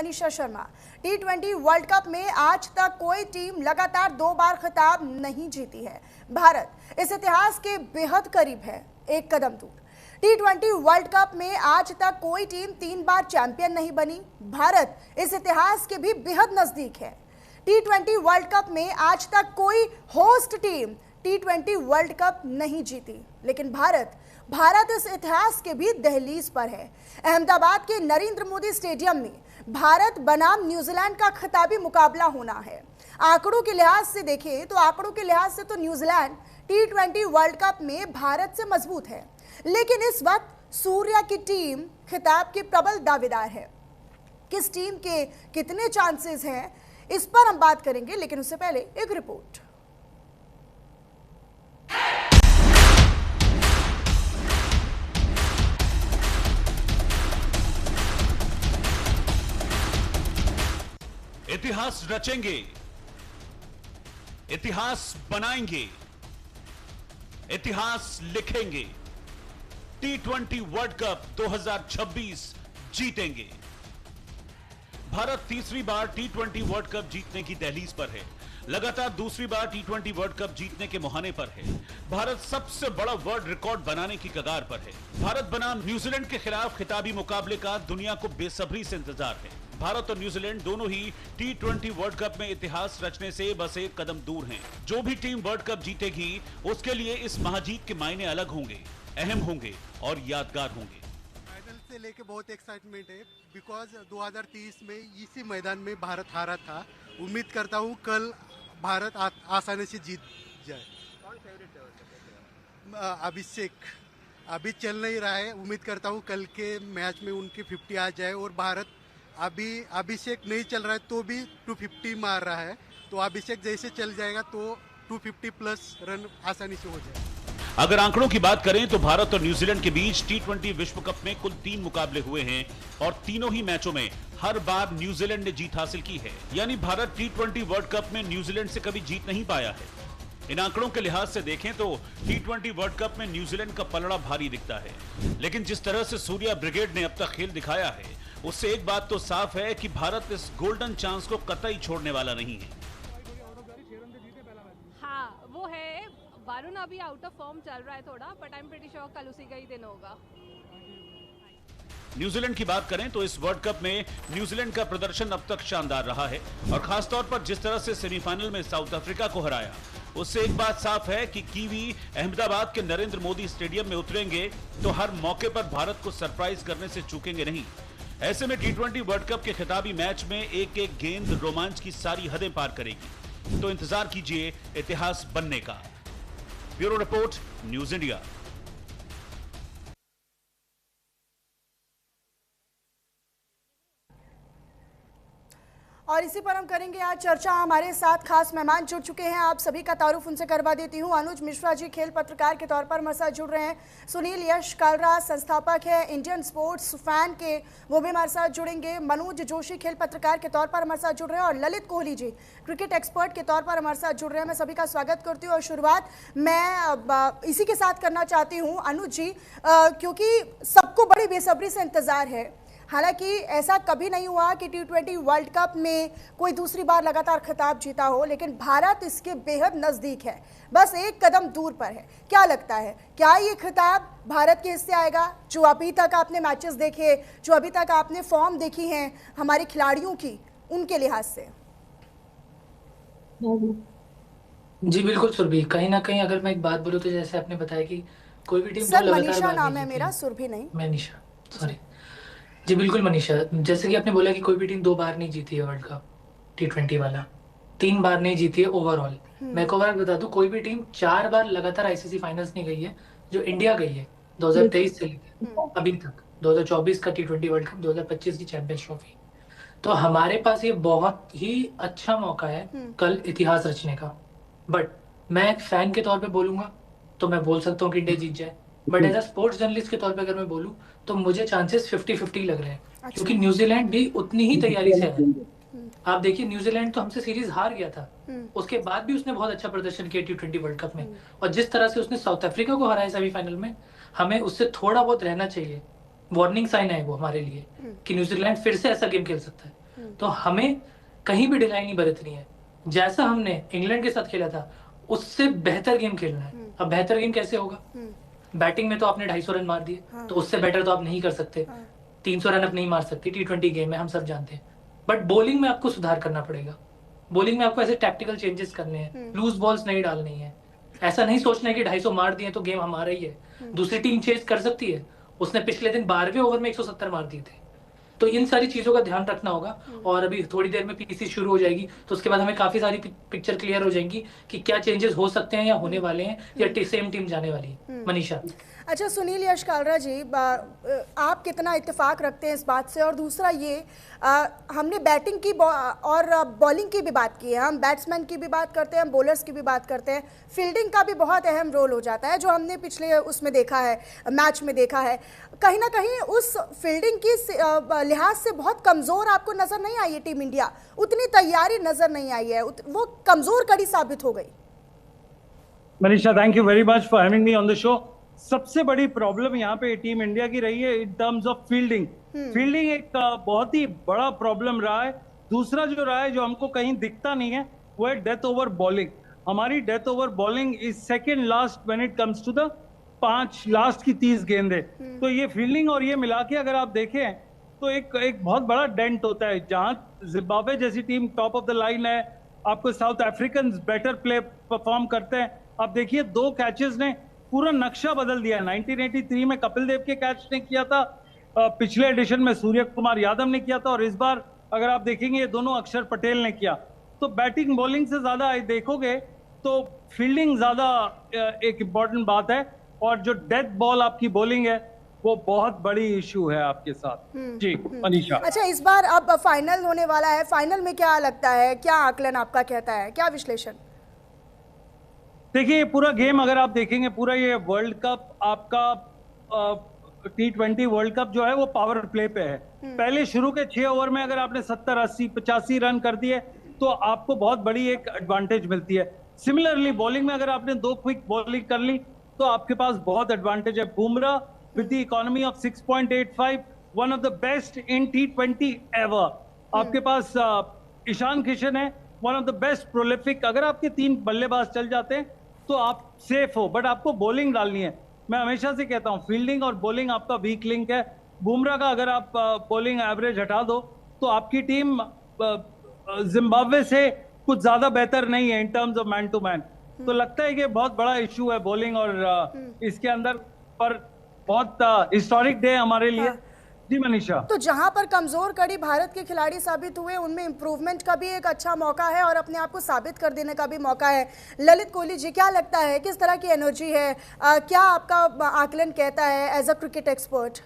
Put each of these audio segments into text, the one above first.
Manisha Sharma. T20 world cup में आज तक कोई टीम लगातार 2 बार खिताब नहीं जीती है। भारत इस इतिहास के बेहद करीब है, एक कदम दूर। T20 वर्ल्ड कप में आज तक कोई टीम 3 बार चैंपियन नहीं बनी। भारत इस इतिहास के भी बेहद नजदीक है। T20 वर्ल्ड कप में आज तक कोई host team T20 world cup नहीं जीती, लेकिन भारत इस इतिहास के भी दहलीज पर है। अहमदाबाद के नरेंद्र मोदी स्टेडियम में भारत बनाम न्यूजीलैंड का खिताबी मुकाबला होना है। आंकड़ों के लिहाज से देखें तो न्यूजीलैंड T20 वर्ल्ड कप में भारत से मजबूत है, लेकिन इस वक्त सूर्या की टीम खिताब के प्रबल दावेदार है। किस टीम के कितने चांसेस हैं, इस पर हम बात करेंगे, लेकिन उससे पहले एक रिपोर्ट। इतिहास रचेंगे, इतिहास बनाएंगे, इतिहास लिखेंगे। T20 वर्ल्ड कप 2026 जीतेंगे। भारत तीसरी बार T20 वर्ल्ड कप जीतने की दहलीज पर है। लगातार दूसरी बार T20 वर्ल्ड कप जीतने के मुहाने पर है। भारत सबसे बड़ा वर्ल्ड रिकॉर्ड बनाने की कगार पर है। भारत बनाम न्यूजीलैंड के खिलाफ खिताबी मुकाबले का दुनिया को बेसब्री से इंतजार है। भारत और न्यूजीलैंड दोनों ही T20 वर्ल्ड कप में इतिहास रचने से बस एक कदम दूर हैं। जो भी टीम वर्ल्ड कप जीतेगी उसके लिए इस महाजीत के मायने अलग होंगे, अहम होंगे और यादगार होंगे। फाइनल से लेके बहुत एक्साइटमेंट है, बिकॉज 2030 में इसी मैदान में भारत हारा था। उम्मीद करता हूँ कल भारत आसानी से जीत जाए। कौन फेवरेट है? अभिषेक अभी चल नहीं रहा है, उम्मीद करता हूँ कल के मैच में उनकी 50 आ जाए। और भारत अभी अभिषेक नहीं चल रहा है तो भी 250 मार रहा है, तो अभिषेक जैसे चल जाएगा तो 250 प्लस रन आसानी से हो जाएगा। अगर आंकड़ों की बात करें तो भारत और न्यूजीलैंड के बीच T20 विश्व कप में कुल 3 मुकाबले हुए हैं और तीनों ही मैचों में हर बार न्यूजीलैंड ने जीत हासिल की है। यानी भारत T20 वर्ल्ड कप में न्यूजीलैंड से कभी जीत नहीं पाया है। इन आंकड़ों के लिहाज से देखें तो T20 वर्ल्ड कप में न्यूजीलैंड का पलड़ा भारी दिखता है, लेकिन जिस तरह से सूर्या ब्रिगेड ने अब तक खेल दिखाया है उससे एक बात तो साफ है कि भारत इस गोल्डन चांस को कतई छोड़ने वाला नहीं है। हाँ वो है, वरुण अभी आउट ऑफ फॉर्म चल रहा है थोड़ा, but I am pretty sure कल उसी का ही दिन होगा। न्यूजीलैंड की बात करें तो इस वर्ल्ड कप में न्यूजीलैंड का प्रदर्शन अब तक शानदार रहा है और खासतौर पर जिस तरह से सेमीफाइनल में साउथ अफ्रीका को हराया उससे एक बात साफ है कि कीवी अहमदाबाद के नरेंद्र मोदी स्टेडियम में उतरेंगे तो हर मौके पर भारत को सरप्राइज करने से चूकेंगे नहीं। ऐसे में T20 वर्ल्ड कप के खिताबी मैच में एक एक गेंद रोमांच की सारी हदें पार करेगी, तो इंतजार कीजिए इतिहास बनने का। Bureau report, news India. और इसी पर हम करेंगे आज चर्चा। हमारे साथ खास मेहमान जुड़ चुके हैं, आप सभी का तारुफ उनसे करवा देती हूं। अनुज मिश्रा जी खेल पत्रकार के तौर पर हमारे साथ जुड़ रहे हैं। सुनील यश कालरा संस्थापक है इंडियन स्पोर्ट्स फैन के, वो भी हमारे साथ जुड़ेंगे। मनोज जोशी खेल पत्रकार के तौर पर हमारे साथ जुड़ रहे हैं और ललित कोहली जी क्रिकेट एक्सपर्ट के तौर पर हमारे साथ जुड़ रहे हैं। मैं सभी का स्वागत करती हूँ और शुरुआत मैं इसी के साथ करना चाहती हूँ अनुज जी, क्योंकि सबको बड़ी बेसब्री से इंतजार है। हालांकि ऐसा कभी नहीं हुआ कि T20 वर्ल्ड कप में कोई दूसरी बार लगातार खिताब जीता हो, लेकिन भारत इसके बेहद नजदीक है, बस एक कदम दूर पर है। क्या लगता है, क्या ये खिताब भारत के हिस्से आएगा? जो अभी तक आपने मैचेस देखे, जो अभी तक आपने फॉर्म देखी हैं हमारे खिलाड़ियों की, उनके लिहाज से। जी बिल्कुल सुरभि, कहीं ना कहीं अगर मैं एक बात बोलूँ तो जैसे आपने बताया कि कोई भी टीम सर मनीषा नाम है मेरा, सुरभि नहीं। मनीषा, सॉरी जी बिल्कुल मनीषा। जैसे कि आपने बोला कि कोई भी टीम 2 बार नहीं जीती है वर्ल्ड कप, T20 वाला 3 बार नहीं जीती है ओवरऑल। मैं को बार बता दूं, कोई भी टीम 4 बार लगातार आईसीसी फाइनल्स नहीं गई है जो इंडिया गई है 2023 से लेकर अभी तक, 2024 का T20 वर्ल्ड कप, 2025 की चैंपियंस ट्रॉफी। तो हमारे पास ये बहुत ही अच्छा मौका है कल इतिहास रचने का। बट मैं एक फैन के तौर पे बोलूंगा तो मैं बोल सकता हूँ कि इंडिया जीत जाए, but as a sports journalist के तौर पे अगर मैं बोलूं तो मुझे चांसेस 50-50 लग रहे हैं, क्योंकि न्यूजीलैंड भी उतनी ही तैयारी से है। आप देखिए न्यूजीलैंड तो हमसे सीरीज हार गया था, उसके बाद भी उसने बहुत अच्छा प्रदर्शन किया T20 वर्ल्ड कप में, और जिस तरह से उसने साउथ अफ्रीका को हराया सेमीफाइनल में, हमें उससे थोड़ा बहुत रहना चाहिए। वार्निंग साइन है वो हमारे लिए कि न्यूजीलैंड फिर से ऐसा गेम खेल सकता है। तो हमें कहीं भी ढिलाई नहीं बरतनी है। जैसा हमने इंग्लैंड के साथ खेला था उससे बेहतर गेम खेलना है। अब बेहतर गेम कैसे होगा? बैटिंग में तो आपने 250 रन मार दिए, तो उससे बेटर तो आप नहीं कर सकते। 300 रन आप नहीं मार सकते T20 गेम में, हम सब जानते हैं। बट बॉलिंग में आपको सुधार करना पड़ेगा। बॉलिंग में आपको ऐसे टैक्टिकल चेंजेस करने हैं, लूज बॉल्स नहीं डालनी है। ऐसा नहीं सोचना है कि 250 मार दिए तो गेम हमारा ही है। दूसरी टीम चेस कर सकती है, उसने पिछले दिन 12वें ओवर में 170 मार दिए थे। तो इन सारी चीजों का ध्यान रखना होगा। और अभी थोड़ी देर में पीसी शुरू हो जाएगी, तो उसके बाद हमें काफी सारी पिक्चर क्लियर हो जाएंगी कि क्या चेंजेस हो सकते हैं या होने वाले हैं, या सेम टीम जाने वाली है। मनीषा, अच्छा सुनील यश कालरा जी, आप कितना इत्तेफाक रखते हैं इस बात से? और दूसरा ये, हमने बैटिंग की और बॉलिंग की भी बात की है, हम बैट्समैन की भी बात करते हैं, हम बॉलर्स की भी बात करते हैं, फील्डिंग का भी बहुत अहम रोल हो जाता है, जो हमने पिछले उसमें देखा है, मैच में देखा है। कहीं ना कहीं उस फील्डिंग की लिहाज से बहुत कमज़ोर आपको नज़र नहीं आई है टीम इंडिया, उतनी तैयारी नज़र नहीं आई है, वो कमज़ोर कड़ी साबित हो गई। Manisha, thank you very much for having me on the show. सबसे बड़ी प्रॉब्लम यहाँ पे टीम इंडिया की रही है in terms of fielding. Fielding एक बहुत ही बड़ा प्रॉब्लम रहा है। दूसरा जो रहा है, जो हमको कहीं दिखता नहीं है, वो है डेथ ओवर बॉलिंग। हमारी death over bowling is second last when it comes to the 5 last की 30 गेंदे। तो ये फील्डिंग और ये मिला के अगर आप देखें तो एक बहुत बड़ा डेंट होता है। जहां जिम्बाब्वे जैसी team top of the line है, आपको south African better play perform करते हैं। आप देखिए 2 कैचेस ने पूरा नक्शा बदल दिया। 1983 में कपिल देव के कैच ने किया था, पिछले एडिशन में सूर्य कुमार यादव ने किया था, और इस बार अगर आप देखेंगे ये दोनों अक्षर पटेल ने किया। तो बैटिंग बॉलिंग से ज्यादा देखोगे तो फील्डिंग ज्यादा एक इम्पॉर्टेंट बात है। और जो डेथ बॉल आपकी बॉलिंग है वो बहुत बड़ी इशू है आपके साथ। जी मनीषा। अच्छा, इस बार अब फाइनल होने वाला है, फाइनल में क्या लगता है, क्या आकलन आपका कहता है, क्या विश्लेषण? देखिए पूरा गेम अगर आप देखेंगे, पूरा ये वर्ल्ड कप आपका T20 वर्ल्ड कप जो है वो पावर प्ले पे है। पहले शुरू के 6 ओवर में अगर आपने 70, 80, 85 रन कर दिए तो आपको बहुत बड़ी एक एडवांटेज मिलती है। सिमिलरली बॉलिंग में अगर आपने 2 क्विक बॉलिंग कर ली तो आपके पास बहुत एडवांटेज है। Bumrah with the economy of 6.85, one of the best in T20 ever. आपके पास ईशान किशन है, one of the best prolific. अगर आपके 3 बल्लेबाज चल जाते हैं तो आप सेफ हो, बट आपको बॉलिंग डालनी है। मैं हमेशा से कहता हूं फील्डिंग और बॉलिंग आपका वीक लिंक है। बुमराह का अगर आप बॉलिंग एवरेज हटा दो तो आपकी टीम जिम्बाब्वे से कुछ ज्यादा बेहतर नहीं है in terms of man to man. तो लगता है कि बहुत बड़ा इशू है बॉलिंग और इसके अंदर, पर बहुत हिस्टोरिक डे हमारे लिए। जी मनीषा, तो जहां पर कमजोर कड़ी भारत के खिलाड़ी साबित हुए, उनमें इंप्रूवमेंट का भी एक अच्छा मौका है और अपने आप को साबित कर देने का भी मौका है। ललित कोहली जी, क्या लगता है, किस तरह की एनर्जी है, क्या आपका आकलन कहता है एज अ क्रिकेट एक्सपर्ट?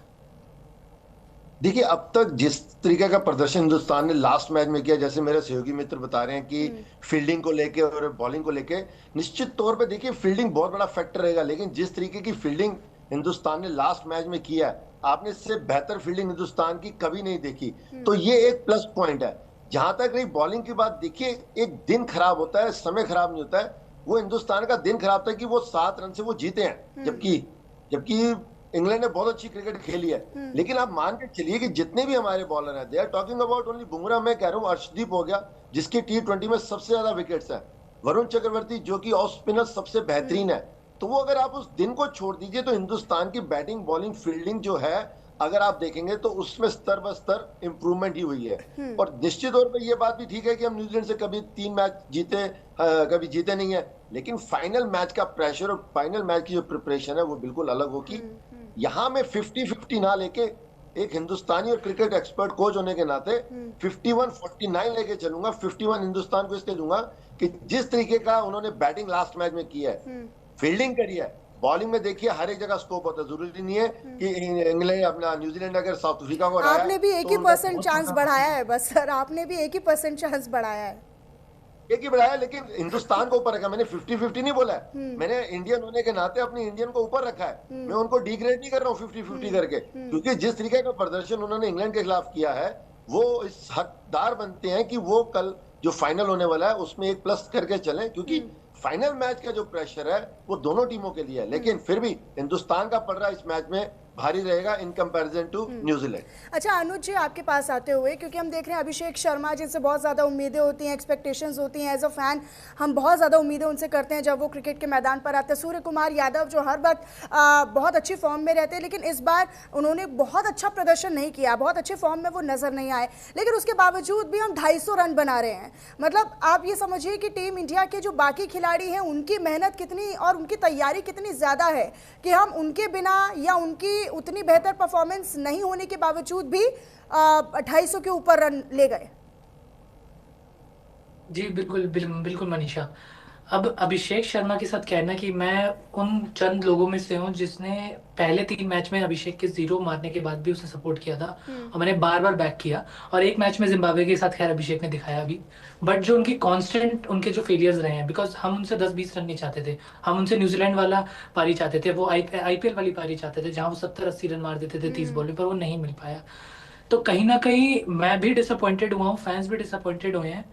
देखिए अब तक जिस तरीके का प्रदर्शन हिंदुस्तान ने लास्ट मैच में किया, जैसे मेरे सहयोगी मित्र बता रहे हैं कि फील्डिंग को लेके और बॉलिंग को लेके, निश्चित तौर पे देखिए फील्डिंग बहुत बड़ा फैक्टर रहेगा। लेकिन जिस तरीके की फील्डिंग हिंदुस्तान ने लास्ट मैच में किया है, आपने इससे बेहतर फील्डिंग हिंदुस्तान की कभी नहीं देखी। तो ये एक प्लस पॉइंट है। जहां तक रही बॉलिंग की बात, देखिए एक दिन खराब होता है, समय खराब नहीं होता है। वो हिंदुस्तान का दिन खराब था कि वो 7 रन से वो जीते हैं, जबकि इंग्लैंड ने बहुत अच्छी क्रिकेट खेली है। लेकिन आप मान के चलिए कि जितने भी हमारे बॉलर हैं, they are talking about only Bumrah. मैं कह रहा हूँ अर्शदीप हो गया जिसके T20 में सबसे ज्यादा विकेट्स हैं, वरुण चक्रवर्ती जो कि ऑफ स्पिनर सबसे बेहतरीन है। तो वो अगर आप उस दिन को छोड़ दीजिए तो हिंदुस्तान की बैटिंग, बॉलिंग, फील्डिंग जो है अगर आप देखेंगे तो उसमें स्तर ब स्तर इंप्रूवमेंट ही हुई है। और निश्चित तौर पे ये बात भी ठीक है कि हम न्यूजीलैंड से कभी 3 मैच जीते, कभी जीते नहीं है। लेकिन फाइनल मैच का प्रेशर और फाइनल मैच की जो प्रिपरेशन है वो बिल्कुल अलग होगी। यहाँ में 50-50 ना लेके एक हिंदुस्तानी और क्रिकेट एक्सपर्ट कोच होने के नाते 51-49 लेके चलूंगा। 51 हिंदुस्तान को इसलिए दूंगा कि जिस तरीके का उन्होंने बैटिंग लास्ट मैच में किया है, फील्डिंग करी है, बॉलिंग में देखिए हर एक जगह स्कोप होता है। जरूरी नहीं है कि इंग्लैंड अपना न्यूजीलैंड अगर साउथ अफ्रीका को हराया, आपने भी 1% चांस बढ़ाया है बस सर, आपने भी 1% चांस बढ़ाया है, एक ही बढ़ाया। लेकिन हिंदुस्तान को ऊपर रखा। मैंने 50-50 नहीं बोला है, मैंने इंडियन होने के नाते अपनी इंडियन को ऊपर रखा है। मैं उनको डिग्रेड नहीं कर रहा हूँ 50-50 करके, क्योंकि जिस तरीके का प्रदर्शन उन्होंने इंग्लैंड के खिलाफ किया है वो इस हकदार बनते हैं कि वो कल जो फाइनल होने वाला है उसमें एक प्लस करके चलें, क्योंकि फाइनल मैच का जो प्रेशर है वो दोनों टीमों के लिए है। लेकिन फिर भी हिंदुस्तान का पड़ रहा है इस मैच में भारी रहेगा इन कंपैरिजन टू न्यूजीलैंड। अच्छा अनुज जी, आपके पास आते हुए, क्योंकि हम देख रहे हैं अभिषेक शर्मा जिनसे बहुत ज़्यादा उम्मीदें होती हैं, एक्सपेक्टेशंस होती हैं, एज अ फैन हम बहुत ज़्यादा उम्मीदें उनसे करते हैं जब वो क्रिकेट के मैदान पर आते हैं। सूर्य कुमार यादव जो हर वक्त बहुत अच्छी फॉर्म में रहते हैं, लेकिन इस बार उन्होंने बहुत अच्छा प्रदर्शन नहीं किया, बहुत अच्छे फॉर्म में वो नज़र नहीं आए, लेकिन उसके बावजूद भी हम 250 रन बना रहे हैं। मतलब आप ये समझिए कि टीम इंडिया के जो बाकी खिलाड़ी हैं उनकी मेहनत कितनी और उनकी तैयारी कितनी ज़्यादा है कि हम उनके बिना या उनकी उतनी बेहतर परफॉर्मेंस नहीं होने के बावजूद भी 250 के ऊपर रन ले गए। जी बिल्कुल बिल्कुल मनीषा। अब अभिषेक शर्मा के साथ क्या है ना कि मैं उन चंद लोगों में से हूँ जिसने पहले 3 मैच में अभिषेक के 0 मारने के बाद भी उसे सपोर्ट किया था और मैंने बार बार बैक किया। और एक मैच में जिम्बाब्वे के साथ खैर अभिषेक ने दिखाया अभी, बट जो उनकी कांस्टेंट उनके जो फेलियर्स रहे हैं, बिकॉज हम उनसे 10-20 रन नहीं चाहते थे, हम उनसे न्यूजीलैंड वाला पारी चाहते थे, वो आईपीएल वाली पारी चाहते थे जहाँ वो 70-80 रन मार देते थे 30 बॉल में, पर वो नहीं मिल पाया। तो कहीं ना कहीं मैं भी डिसअपॉइंटेड हुआ हूँ, फैंस भी डिसअपॉइंटेड हुए हैं,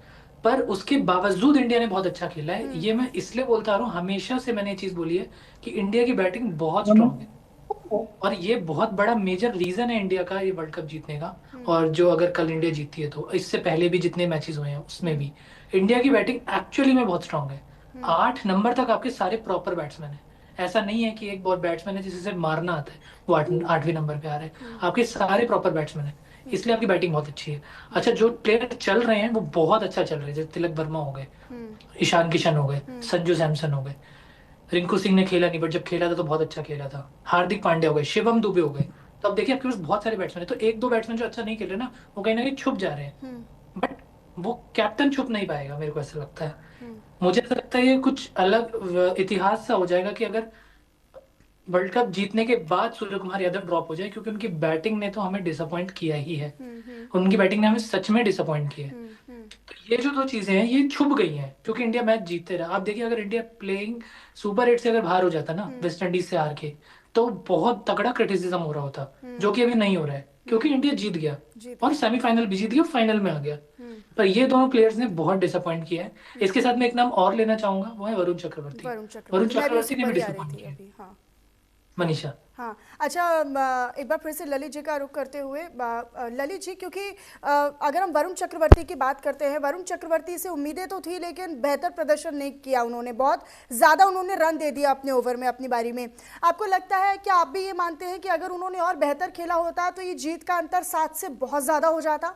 पर उसके बावजूद इंडिया ने बहुत अच्छा खेला है। ये मैं इसलिए बोलता रहा हूँ, हमेशा से मैंने ये चीज बोली है कि इंडिया की बैटिंग बहुत स्ट्रांग है और ये बहुत बड़ा मेजर रीजन है इंडिया का ये वर्ल्ड कप जीतने का। और जो अगर कल इंडिया जीतती है तो इससे पहले भी जितने मैचेस हुए हैं उसमें भी इंडिया की बैटिंग एक्चुअली में बहुत स्ट्रांग है। 8 नंबर तक आपके सारे प्रॉपर बैट्समैन है, ऐसा नहीं है कि एक बहुत बैट्समैन है जिसे मारना आता है वो 8वें नंबर पे आ रहा है, आपके सारे प्रॉपर बैट्समैन है, इसलिए आपकी बैटिंग बहुत अच्छी है। अच्छा, जो प्लेयर चल रहे हैं वो बहुत अच्छा चल रहे हैं, जैसे तिलक वर्मा हो गए, ईशान किशन हो गए, संजू सैमसन हो गए, रिंकू सिंह ने खेला नहीं बट जब खेला था तो बहुत अच्छा खेला था, हार्दिक पांड्या हो गए, शिवम दुबे हो गए। तो अब देखिए आपके पास बहुत सारे बैट्समैन है, तो 1-2 बैट्समैन जो अच्छा नहीं खेल रहे ना वो कहीं ना कहीं छुप जा रहे हैं, बट वो कैप्टन छुप नहीं पाएगा, मेरे को ऐसा लगता है। मुझे ऐसा लगता है ये कुछ अलग इतिहास सा हो जाएगा कि अगर वर्ल्ड कप जीतने के बाद सूर्य कुमार यादव ड्रॉप हो जाए, क्योंकि उनकी बैटिंग ने तो हमें डिसअपॉइंट किया ही है, उनकी बैटिंग ने हमें सच में डिसअपॉइंट किया है। तो ये जो 2 चीजें हैं ये छुप गई हैं क्योंकि इंडिया मैच जीतते रहा। आप देखिए अगर इंडिया प्लेइंग सुपर 8 से अगर बाहर हो जाता ना वेस्ट इंडीज से हार के, तो बहुत तगड़ा क्रिटिसिज्म हो रहा होता, जो कि अभी नहीं हो रहा है क्योंकि इंडिया जीत गया और सेमीफाइनल भी जीत गया, फाइनल में आ गया। पर ये दोनों प्लेयर्स ने बहुत डिसअपॉइंट किया है। इसके साथ मैं एक नाम और लेना चाहूंगा, वो है वरुण चक्रवर्ती। वरुण चक्रवर्ती ने भी डिसअपॉइंट किया है मनीषा। हाँ, अच्छा एक बार फिर से ललित जी का रुख करते हुए, ललित जी, क्योंकि अगर हम वरुण चक्रवर्ती की बात करते हैं, वरुण चक्रवर्ती से उम्मीदें तो थी लेकिन बेहतर प्रदर्शन नहीं किया उन्होंने, बहुत ज़्यादा उन्होंने रन दे दिया अपने ओवर में अपनी बारी में। आपको लगता है, क्या आप भी ये मानते हैं कि अगर उन्होंने और बेहतर खेला होता तो ये जीत का अंतर 7 से बहुत ज़्यादा हो जाता?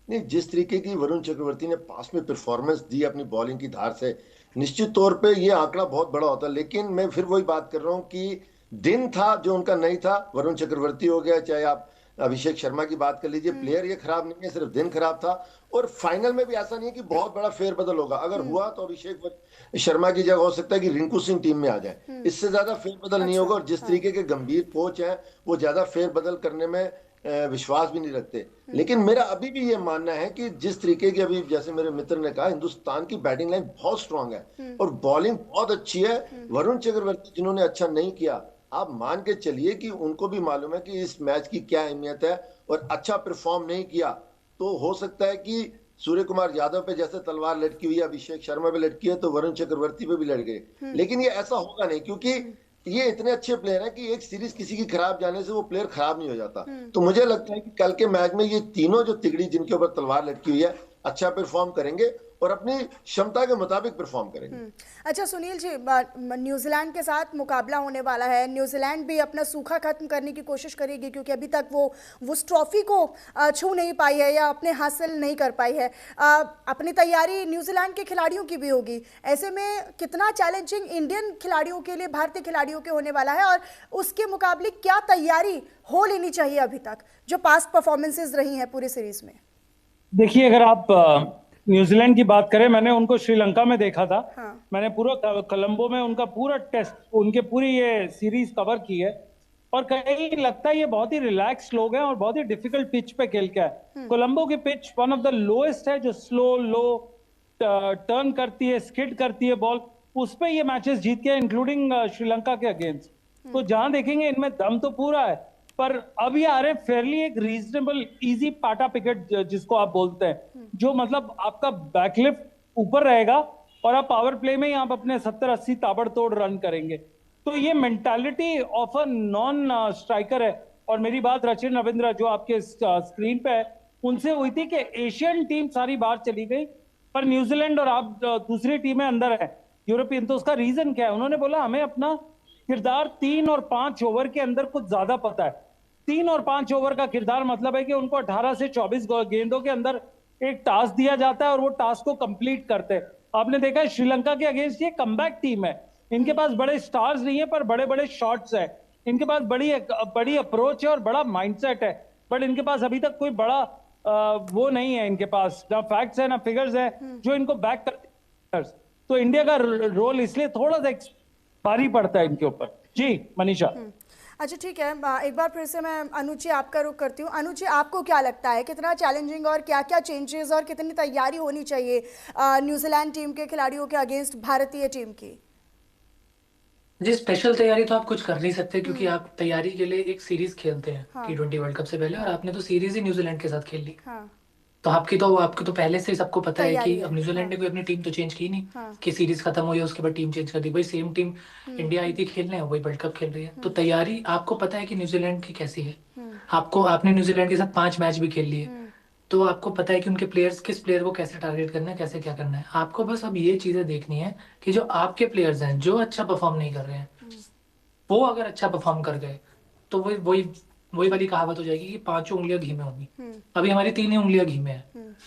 नहीं, जिस तरीके की वरुण चक्रवर्ती ने पास में परफॉर्मेंस दी अपनी बॉलिंग की धार से, निश्चित तौर पे ये आंकड़ा बहुत बड़ा होता। लेकिन मैं फिर वही बात कर रहा हूँ कि दिन था जो उनका नहीं था। वरुण चक्रवर्ती हो गया, चाहे आप अभिषेक शर्मा की बात कर लीजिए, प्लेयर ये खराब नहीं है, सिर्फ दिन खराब था। और फाइनल में भी ऐसा नहीं है कि बहुत बड़ा फेरबदल होगा, अगर हुआ तो अभिषेक शर्मा की जगह हो सकता है कि रिंकू सिंह टीम में आ जाए, इससे ज्यादा फेरबदल नहीं होगा। और जिस तरीके के गंभीर कोच हैं वो ज्यादा फेरबदल करने में विश्वास भी नहीं रखते। लेकिन मेरा अभी भी ये मानना है कि जिस तरीके की, अभी जैसे मेरे मित्र ने कहा, हिंदुस्तान की बैटिंग लाइन बहुत स्ट्रांग है और बॉलिंग बहुत अच्छी है। वरुण चक्रवर्ती जिन्होंने अच्छा नहीं किया, आप मान के चलिए कि उनको भी मालूम है कि इस मैच की क्या अहमियत है, और अच्छा परफॉर्म नहीं किया तो हो सकता है कि सूर्य कुमार यादव पे जैसे तलवार लटकी हुई है, अभिषेक शर्मा पे लटकी है, तो वरुण चक्रवर्ती पे भी लट गए। लेकिन ये ऐसा होगा नहीं, क्योंकि ये इतने अच्छे प्लेयर हैं कि एक सीरीज किसी की खराब जाने से वो प्लेयर खराब नहीं हो जाता। तो मुझे लगता है कि कल के मैच में ये तीनों जो तिगड़ी जिनके ऊपर तलवार लटकी हुई है अच्छा परफॉर्म करेंगे और अपनी क्षमता के मुताबिक परफॉर्म करेंगे। अच्छा सुनील जी, न्यूजीलैंड के साथ मुकाबला होने वाला है, न्यूजीलैंड भी अपना सूखा खत्म करने की कोशिश करेगी क्योंकि अभी तक वो उस ट्रॉफी को छू नहीं पाई है या अपने हासिल नहीं कर पाई है। अपनी तैयारी न्यूजीलैंड के खिलाड़ियों की भी होगी, ऐसे में कितना चैलेंजिंग इंडियन खिलाड़ियों के लिए, भारतीय खिलाड़ियों के होने वाला है, और उसके मुकाबले क्या तैयारी हो लेनी चाहिए अभी तक जो पास्ट परफॉर्मेंसेज रही हैं पूरी सीरीज में? देखिए, अगर आप न्यूजीलैंड की बात करें, मैंने उनको श्रीलंका में देखा था। हाँ। मैंने पूरा कोलंबो में उनका पूरा टेस्ट, उनके पूरी ये सीरीज कवर की है, और कहीं लगता है ये बहुत ही रिलैक्स लोग हैं और बहुत ही डिफिकल्ट पिच पे खेल के है। कोलंबो की pitch one of the lowest है, जो स्लो लो टर्न करती है, स्किड करती है बॉल, उस पे ये मैचेस जीत के, इंक्लूडिंग श्रीलंका के अगेंस्ट। तो जहां देखेंगे इनमें दम तो पूरा है, पर अब ये आ रहे फेयरली एक रीजनेबल इजी पाटा पिकेट जिसको आप बोलते हैं, जो मतलब आपका बैकलिफ्ट ऊपर रहेगा और आप पावर प्ले में ही आप अपने 70-80 ताबड़तोड़ रन करेंगे। तो ये mentality of a non striker है। और मेरी बात रचिन रविंद्र जो आपके स्क्रीन पे है उनसे हुई थी कि एशियन टीम सारी बाहर चली गई पर न्यूजीलैंड और आप दूसरी टीमें अंदर है यूरोपियन। तो उसका रीजन क्या है? उन्होंने बोला हमें अपना किरदार 3 और 5 ओवर के अंदर कुछ ज्यादा पता है। 3 और 5 ओवर का किरदार मतलब है कि उनको 18 से 24 गेंदों के अंदर एक टास्क दिया जाता है और वो टास्क को कंप्लीट करते हैं। आपने देखा है श्रीलंका के अगेंस्ट ये कमबैक टीम है, इनके पास बड़े स्टार्स नहीं है पर बड़े बड़े शॉट्स है, इनके पास बड़ी अप्रोच है और बड़ा माइंडसेट है, बट इनके पास अभी तक कोई बड़ा वो नहीं है, इनके पास ना फैक्ट्स है ना फिगर्स है जो इनको बैक करते। तो इंडिया का रोल इसलिए थोड़ा सा भारी पड़ता है इनके ऊपर। जी मनीषा। अच्छा ठीक है, एक बार फिर से मैं अनुजी आपका रुख करती हूँ। अनुजी आपको क्या लगता है कितना चैलेंजिंग और क्या क्या चेंजेस और कितनी तैयारी होनी चाहिए न्यूजीलैंड टीम के खिलाड़ियों के अगेंस्ट भारतीय टीम की? जी स्पेशल तैयारी तो आप कुछ कर नहीं सकते क्योंकि आप तैयारी के लिए एक सीरीज खेलते हैं T20 वर्ल्ड कप से पहले, और आपने तो सीरीज ही न्यूजीलैंड के साथ खेल ली। तो आपको तो पहले से सबको पता है कि अब न्यूजीलैंड ने कोई अपनी टीम तो चेंज की नहीं कि सीरीज खत्म हुई है उसके बाद टीम चेंज कर दी। वही सेम टीम इंडिया आई थी खेलने, वही वर्ल्ड कप खेल रही है। तो तैयारी आपको पता है कि न्यूजीलैंड की कैसी है। आपने न्यूजीलैंड के साथ 5 मैच भी खेल लिए, तो आपको पता है कि उनके प्लेयर्स किस प्लेयर को कैसे टारगेट करना है, कैसे क्या करना है। आपको बस अब ये चीजें देखनी है कि जो आपके प्लेयर्स हैं जो अच्छा परफॉर्म नहीं कर रहे हैं वो अगर अच्छा परफॉर्म कर गए तो वही वाली कहावत हो जाएगी कि 5 उंगलियां घी में होंगी। अभी हमारी 3 ही उंगलियां घी में है,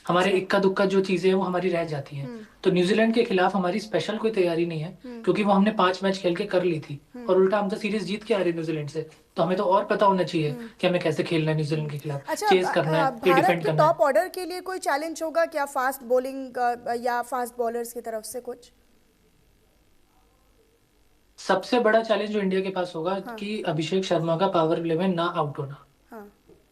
हमारे इक्का दुक्का जो चीजें हैं वो हमारी रह जाती हैं। तो न्यूजीलैंड के खिलाफ हमारी स्पेशल कोई तैयारी नहीं है क्योंकि वो हमने 5 मैच खेल के कर ली थी और उल्टा हम तो सीरीज जीत के आ रहे न्यूजीलैंड से। तो हमें तो और पता होना चाहिए कि हमें कैसे खेलना है न्यूजीलैंड के खिलाफ। चेस करना है, भारत के टॉप ऑर्डर के लिए कोई चैलेंज होगा क्या फास्ट बॉलिंग या फास्ट बॉलर्स की तरफ से? कुछ सबसे बड़ा चैलेंज जो इंडिया के पास होगा कि अभिषेक शर्मा का पावर प्ले में ना आउट होना।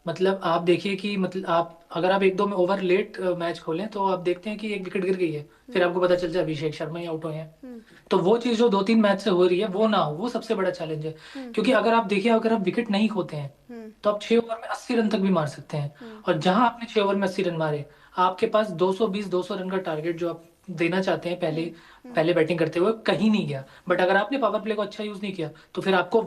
मतलब आप देखिए कि अगर आप 1-2 में ओवर लेट मैच खोलें तो आप देखते हैं कि 1 विकेट गिर गई है, फिर आपको पता चल जाए अभिषेक शर्मा ही आउट हुए हैं। तो वो चीज जो 2-3 मैच से हो रही है वो ना हो, वो सबसे बड़ा चैलेंज है। क्योंकि अगर आप देखिए अगर आप विकेट नहीं खोते हैं तो आप 6 ओवर में 80 रन तक भी मार सकते हैं, और जहां आपने 6 ओवर में 80 रन मारे आपके पास 220-200 रन का टारगेट जो आप देना चाहते हैं पहले बैटिंग करते हुए कहीं नहीं गया। बट अगर आपने पावर प्ले को अच्छा यूज नहीं किया तो फिर आपको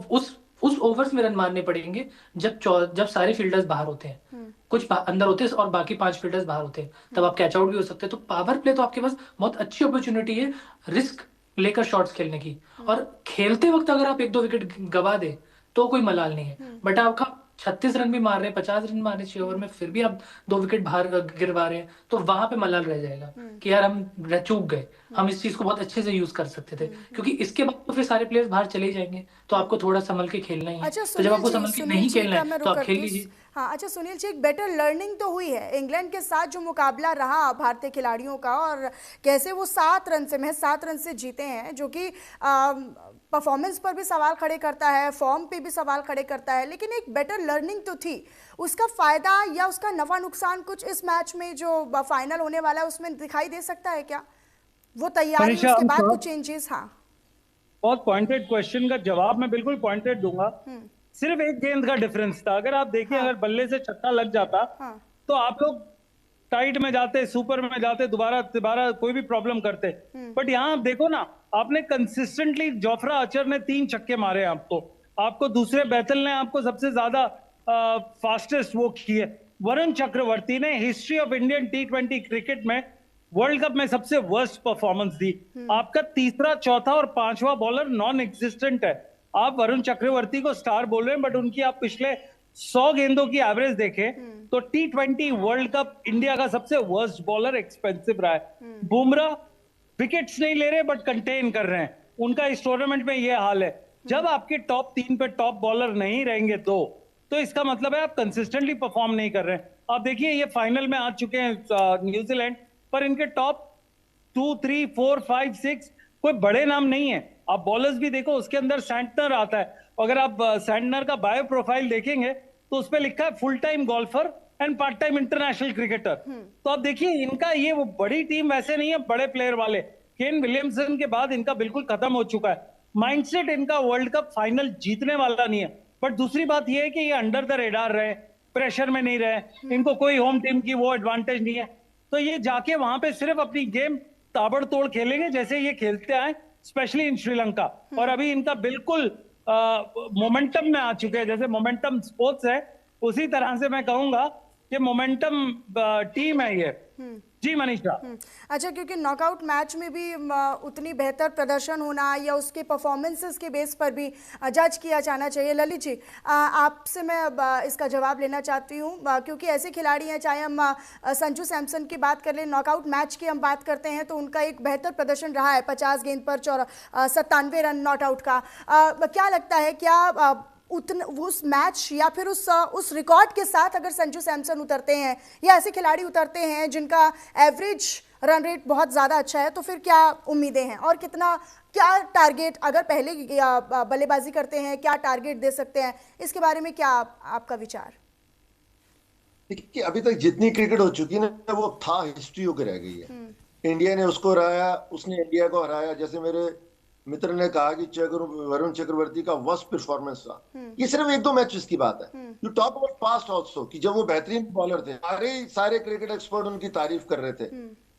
उस ओवर्स में रन मारने पड़ेंगे जब सारे फील्डर्स बाहर होते हैं, कुछ अंदर होते हैं और बाकी 5 फील्डर्स बाहर होते हैं, तब आप कैच आउट भी हो सकते हैं। तो पावर प्ले तो आपके पास बहुत अच्छी अपॉर्चुनिटी है रिस्क लेकर शॉट्स खेलने की, और खेलते वक्त अगर आप 1-2 विकेट गवा दे तो कोई मलाल नहीं है। बट आपका 36 रन भी मार रहे हैं, 50 रन मार रहे हैं 6 ओवर में, फिर भी आप 2 विकेट बाहर गिरवा रहे हैं, तो वहां पे मलाल रह जाएगा कि यार हम चूक गए, हम इस चीज को बहुत अच्छे से यूज कर सकते थे। क्योंकि इसके बाद तो फिर सारे प्लेयर्स बाहर चले जाएंगे, तो आपको थोड़ा संभल के खेलना ही है। तो जब आपको संभल के नहीं खेलना है तो आप खेल लीजिए। हाँ अच्छा सुनील जी, एक बेटर लर्निंग तो हुई है इंग्लैंड के साथ जो मुकाबला रहा भारतीय खिलाड़ियों का, और कैसे वो 7 रन से जीते हैं, जो कि परफॉर्मेंस पर भी सवाल खड़े करता है, फॉर्म पे भी सवाल खड़े करता है, लेकिन एक बेटर लर्निंग तो थी। उसका फायदा या उसका नफा नुकसान कुछ इस मैच में जो फाइनल होने वाला है उसमें दिखाई दे सकता है क्या? वो तैयारी उसके बाद कुछ चेंजेस? हाँ बहुत पॉइंटेड क्वेश्चन का जवाब मैं बिल्कुल पॉइंटेड दूंगा। सिर्फ एक गेंद का डिफरेंस था। अगर आप देखिए अगर बल्ले से छक्का लग जाता तो आप लोग टाइट में जाते, सुपर में जाते, दोबारा कोई भी प्रॉब्लम करते। बट यहाँ आप देखो ना, आपने कंसिस्टेंटली जोफ्रा आर्चर ने 3 छक्के मारे आपको दूसरे बैतल ने आपको सबसे ज्यादा फास्टेस्ट वो की है। वरुण चक्रवर्ती ने history of Indian T20 cricket में वर्ल्ड कप में सबसे वर्स्ट परफॉर्मेंस दी। आपका तीसरा, चौथा और 5वां बॉलर नॉन एग्जिस्टेंट है। आप वरुण चक्रवर्ती को स्टार बोल रहे हैं, बट उनकी आप पिछले 100 गेंदों की एवरेज देखें तो T20 वर्ल्ड कप इंडिया का सबसे वर्स्ट बॉलर एक्सपेंसिव रहा है। बुमराह विकेट्स नहीं ले रहे बट कंटेन कर रहे हैं, उनका इस टूर्नामेंट में ये हाल है। जब आपके टॉप 3 पे टॉप बॉलर नहीं रहेंगे तो इसका मतलब है आप कंसिस्टेंटली परफॉर्म नहीं कर रहे हैं। आप देखिए ये फाइनल में आ चुके हैं न्यूजीलैंड, पर इनके टॉप 2, 3, 4, 5, 6 कोई बड़े नाम नहीं है। आप बॉलर्स भी देखो, उसके अंदर सैंटनर आता है। अगर आप सैंटनर का बायो प्रोफाइल देखेंगे तो उस पर लिखा है full time golfer and part time international cricketer. तो आप देखिए इनका ये वो बड़ी टीम वैसे नहीं है बड़े प्लेयर वाले। केन विलियमसन के बाद इनका बिल्कुल खत्म हो चुका है माइंडसेट। इनका वर्ल्ड कप फाइनल जीतने वाला नहीं है। बट दूसरी बात ये है कि ये अंडर द रेडार रहे, प्रेशर में नहीं रहे, इनको कोई होम टीम की वो एडवांटेज नहीं है। तो ये जाके वहां पे सिर्फ अपनी गेम ताबड़तोड़ खेलेंगे जैसे ये खेलते आए, स्पेशली इन श्रीलंका। और अभी इनका बिल्कुल मोमेंटम में आ चुके हैं, जैसे मोमेंटम स्पोर्ट्स है उसी तरह से मैं कहूंगा कि मोमेंटम टीम है ये। जी मनीषा। अच्छा, क्योंकि नॉकआउट मैच में भी उतनी बेहतर प्रदर्शन होना या उसके परफॉर्मेंसेस के बेस पर भी जज किया जाना चाहिए। ललित जी, आपसे मैं इसका जवाब लेना चाहती हूँ, क्योंकि ऐसे खिलाड़ी हैं, चाहे हम संजू सैमसन की बात कर लें, नॉकआउट मैच की हम बात करते हैं तो उनका एक बेहतर प्रदर्शन रहा है, 50 गेंद पर 97 रन नॉट आउट का। क्या लगता है, क्या उस मैच या फिर उस रिकॉर्ड के साथ अगर संजू सैमसन उतरते हैं या ऐसे खिलाड़ी उतरते हैं जिनका एवरेज रन रेट बहुत ज़्यादा अच्छा है, तो फिर क्या उम्मीदें हैं और क्या टारगेट, अगर पहले बल्लेबाजी करते हैं, क्या टारगेट दे सकते हैं, इसके बारे में क्या आपका विचार? देखिए, अभी तक जितनी क्रिकेट हो चुकी है ना, वो था हिस्ट्री होकर रह गई है। इंडिया ने उसको हराया, उसने इंडिया को हराया। जैसे मेरे मित्र ने कहा कि वरुण चक्रवर्ती का वर्स्ट परफॉर्मेंस था, ये सिर्फ 1-2 मैचेस की बात है। You talk about past also, कि जब वो बेहतरीन बॉलर थे, सारे क्रिकेट एक्सपर्ट उनकी तारीफ कर रहे थे।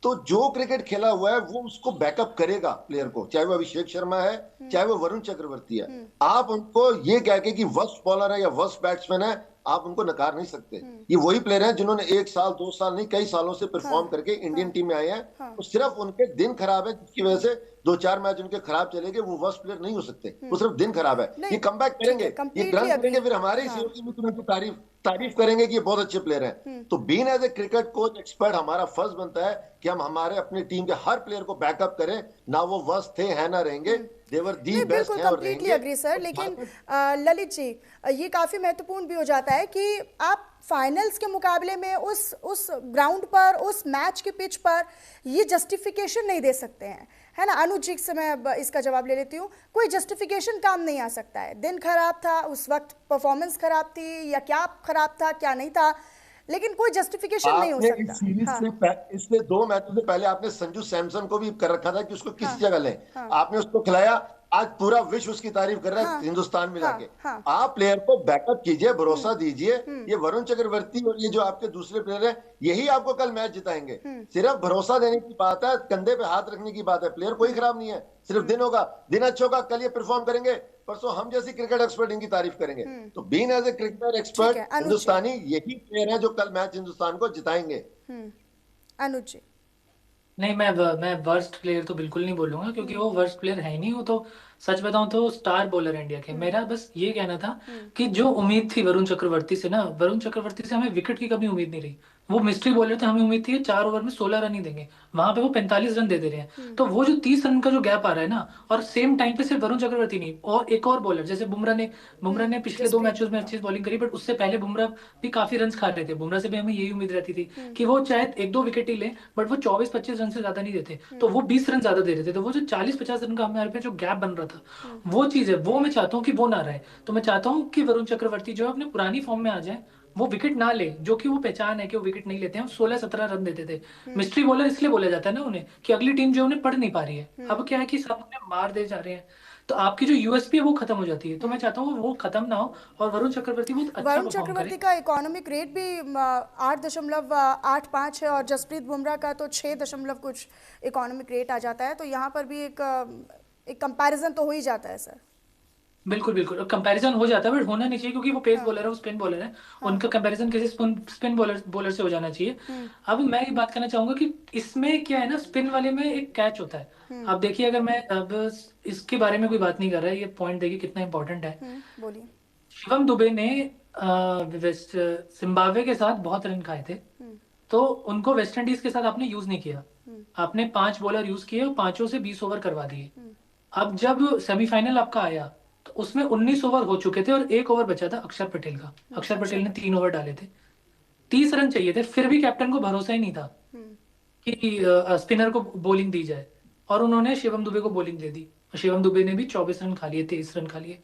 तो जो क्रिकेट खेला हुआ है वो उसको बैकअप करेगा प्लेयर को, चाहे वो अभिषेक शर्मा है, चाहे वो वरुण चक्रवर्ती है। आप उनको ये कह के कि वर्स्ट बॉलर है या वर्स्ट बैट्समैन है, आप उनको नकार नहीं सकते। ये वही प्लेयर हैं जिन्होंने 1 साल 2 साल नहीं, कई सालों से परफॉर्म करके इंडियन टीम में आए हैं। तो सिर्फ उनके दिन खराब है, जिसकी वजह से 2-4 मैच उनके खराब चले गए, वो वर्स्ट प्लेयर नहीं हो सकते। वो सिर्फ दिन खराब है। ये कमबैक करेंगे, ये ग्रैंड करेंगे, फिर हमारे सहयोगी मित्र उनकी तारीफ करेंगे कि ये बहुत अच्छे प्लेयर हैं। तो being as a cricket coach expert, हमारा फर्ज बनता है कि हम हमारे अपनी टीम के हर प्लेयर को बैकअप करें, ना वो वर्स्ट थे, है ना रहेंगे, देवर दी बेस्ट हैं और रहेंगे। अग्री सर, लेकिन ललित जी, ये काफी महत्वपूर्ण भी हो जाता है कि आप फाइनल्स के मुकाबले में उस ग्राउंड पर, उस मैच के पिच पर ये जस्टिफिकेशन नहीं दे सकते हैं, है ना। अनुज जी से मैं इसका जवाब ले लेती हूँ। कोई जस्टिफिकेशन काम नहीं आ सकता है। दिन खराब था, उस वक्त परफॉर्मेंस खराब थी, या क्या खराब था, क्या नहीं था, लेकिन कोई जस्टिफिकेशन नहीं हो सकता। इस सीरीज से इससे 2 मैचों से पहले आपने संजू सैमसन को भी कर रखा था कि उसको किस जगह लें। आपने उसको खिलाया, आज पूरा विश्व उसकी तारीफ कर रहा है हिंदुस्तान में जाके। आप प्लेयर को बैकअप कीजिए, भरोसा दीजिए। ये वरुण चक्रवर्ती और ये जो आपके दूसरे प्लेयर हैं, यही आपको कल मैच जिताएंगे। सिर्फ भरोसा देने की बात है, कंधे पे हाथ रखने की बात है। प्लेयर कोई खराब नहीं है, सिर्फ दिन होगा, दिन अच्छा होगा, कल ये परफॉर्म करेंगे, परसों हम जैसी क्रिकेट एक्सपर्ट इनकी तारीफ करेंगे। तो being as a cricket expert Hindustani, यही प्लेयर हैं जो कल मैच हिंदुस्तान को जिताएंगे। अनुज जी। नहीं, मैं वर्स्ट प्लेयर तो बिल्कुल नहीं बोलूंगा, क्योंकि वो वर्स्ट प्लेयर है ही नहीं। वो तो सच बताऊं तो स्टार बॉलर इंडिया के। मेरा बस ये कहना था कि जो उम्मीद थी वरुण चक्रवर्ती से ना, वरुण चक्रवर्ती से हमें विकेट की कभी उम्मीद नहीं रही। वो मिस्ट्री बॉलर थे, हमें उम्मीद थी 4 ओवर में 16 रन ही देंगे, वहां पे वो 45 रन दे रहे हैं। तो वो जो 30 रन का जो गैप आ रहा है ना, और सेम टाइम पे सिर्फ वरुण चक्रवर्ती नहीं, और एक और बॉलर जैसे बुमराह ने पिछले 2 मैचेस में अच्छी बॉलिंग करी, बट उससे पहले बुमराह भी काफी रन खा रहे थे। बुमराह से भी हमें यही उम्मीद रहती थी कि वो चाहे 1-2 विकेट ही ले, बट वो 24-25 रन से ज्यादा नहीं देते, तो वो 20 रन ज्यादा दे रहे थे। तो वो जो 40-50 रन का हमारे पे जो गैप बन रहा था, वो चीज है, वो मैं चाहता हूँ कि वो ना रहे। तो मैं चाहता हूँ कि वरुण चक्रवर्ती जो है अपने पुरानी फॉर्म में आ जाए, वो विकेट ना ले, जो कि वो पहचान है कि वो विकेट नहीं लेते हैं। 16-17 रन देते थे। मिस्ट्री बॉलर इसलिए बोला जाता है ना उन्हें, कि अगली टीम जो उन्हें पढ़ नहीं पा रही है। अब क्या है कि सब उन्हें मार दे जा रहे हैं, तो आपकी जो यूएसपी है वो खत्म हो जाती है। तो मैं चाहता हूँ वो खत्म ना हो, और वरुण चक्रवर्ती बहुत अच्छा वरुण चक्रवर्ती का इकोनॉमिक रेट भी 8.85 है, और जसप्रीत बुमराह का तो 6 कुछ इकोनॉमिक रेट आ जाता है। तो यहाँ पर भी एक कंपैरिजन तो हो ही जाता है सर। बिल्कुल कंपैरिजन हो जाता है, बट होना नहीं चाहिए, क्योंकि वो पेस बॉलर है, वो स्पिन बॉलर है। उनका कंपैरिजन किसी स्पिन बॉलर से हो जाना चाहिए। अब मैं ये बात करना चाहूंगा कि इसमें क्या है ना, स्पिन वाले में एक कैच होता है। अब देखिए, अगर मैं अब इसके बारे में कोई बात नहीं कर रहा है, ये पॉइंट देखिए कितना इंपॉर्टेंट है। बोलिए। शिवम दुबे ने जिम्बाब्वे के साथ बहुत रन खाए थे, तो उनको वेस्ट इंडीज के साथ आपने यूज नहीं किया। आपने 5 बॉलर यूज किए और 5 से 20 ओवर करवा दिए। अब जब सेमीफाइनल आपका आया, तो उसमें 19 ओवर हो चुके थे और 1 ओवर बचा था अक्षर पटेल का। अक्षर पटेल ने 3 ओवर डाले थे, 30 रन चाहिए थे, फिर भी कैप्टन को भरोसा ही नहीं था कि स्पिनर को बॉलिंग दी जाए, और उन्होंने शिवम दुबे को बॉलिंग दे दी। शिवम दुबे ने भी 24 रन खा लिए, 23 रन खा लिए।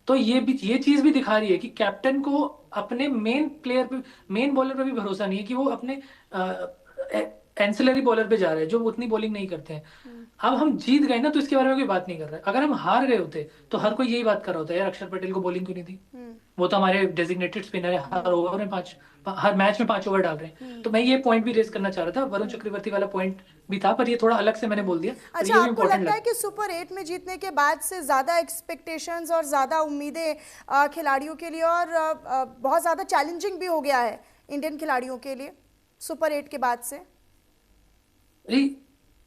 तो ये चीज भी दिखा रही है कि कैप्टन को अपने मेन बॉलर पे भी भरोसा नहीं है, कि वो अपने एंसिलरी बॉलर पे जा रहे हैं जो उतनी बॉलिंग नहीं करते हैं। अब हम जीत गए ना, तो इसके बारे में कोई बात नहीं कर रहा है। अगर हम हार गए होते तो हर कोई यही बात कर रहा होता है, यार अक्षर पटेल को बॉलिंग क्यों नहीं दी, वो तो हमारे डेजिग्नेटेड स्पिनर है, हर मैच में 5 ओवर डाल रहे हैं। तो मैं ये पॉइंट भी रेज करना चाह रहा था, वरुण चक्रवर्ती वाला पॉइंट भी था, पर ये थोड़ा अलग से मैंने बोल दिया। अच्छा, आपको लगता है कि सुपर 8 में जीतने के बाद से ज्यादा एक्सपेक्टेशंस और ज्यादा उम्मीदें खिलाड़ियों के लिए और बहुत ज्यादा चैलेंजिंग भी हो गया है इंडियन खिलाड़ियों के लिए सुपर 8 के बाद से?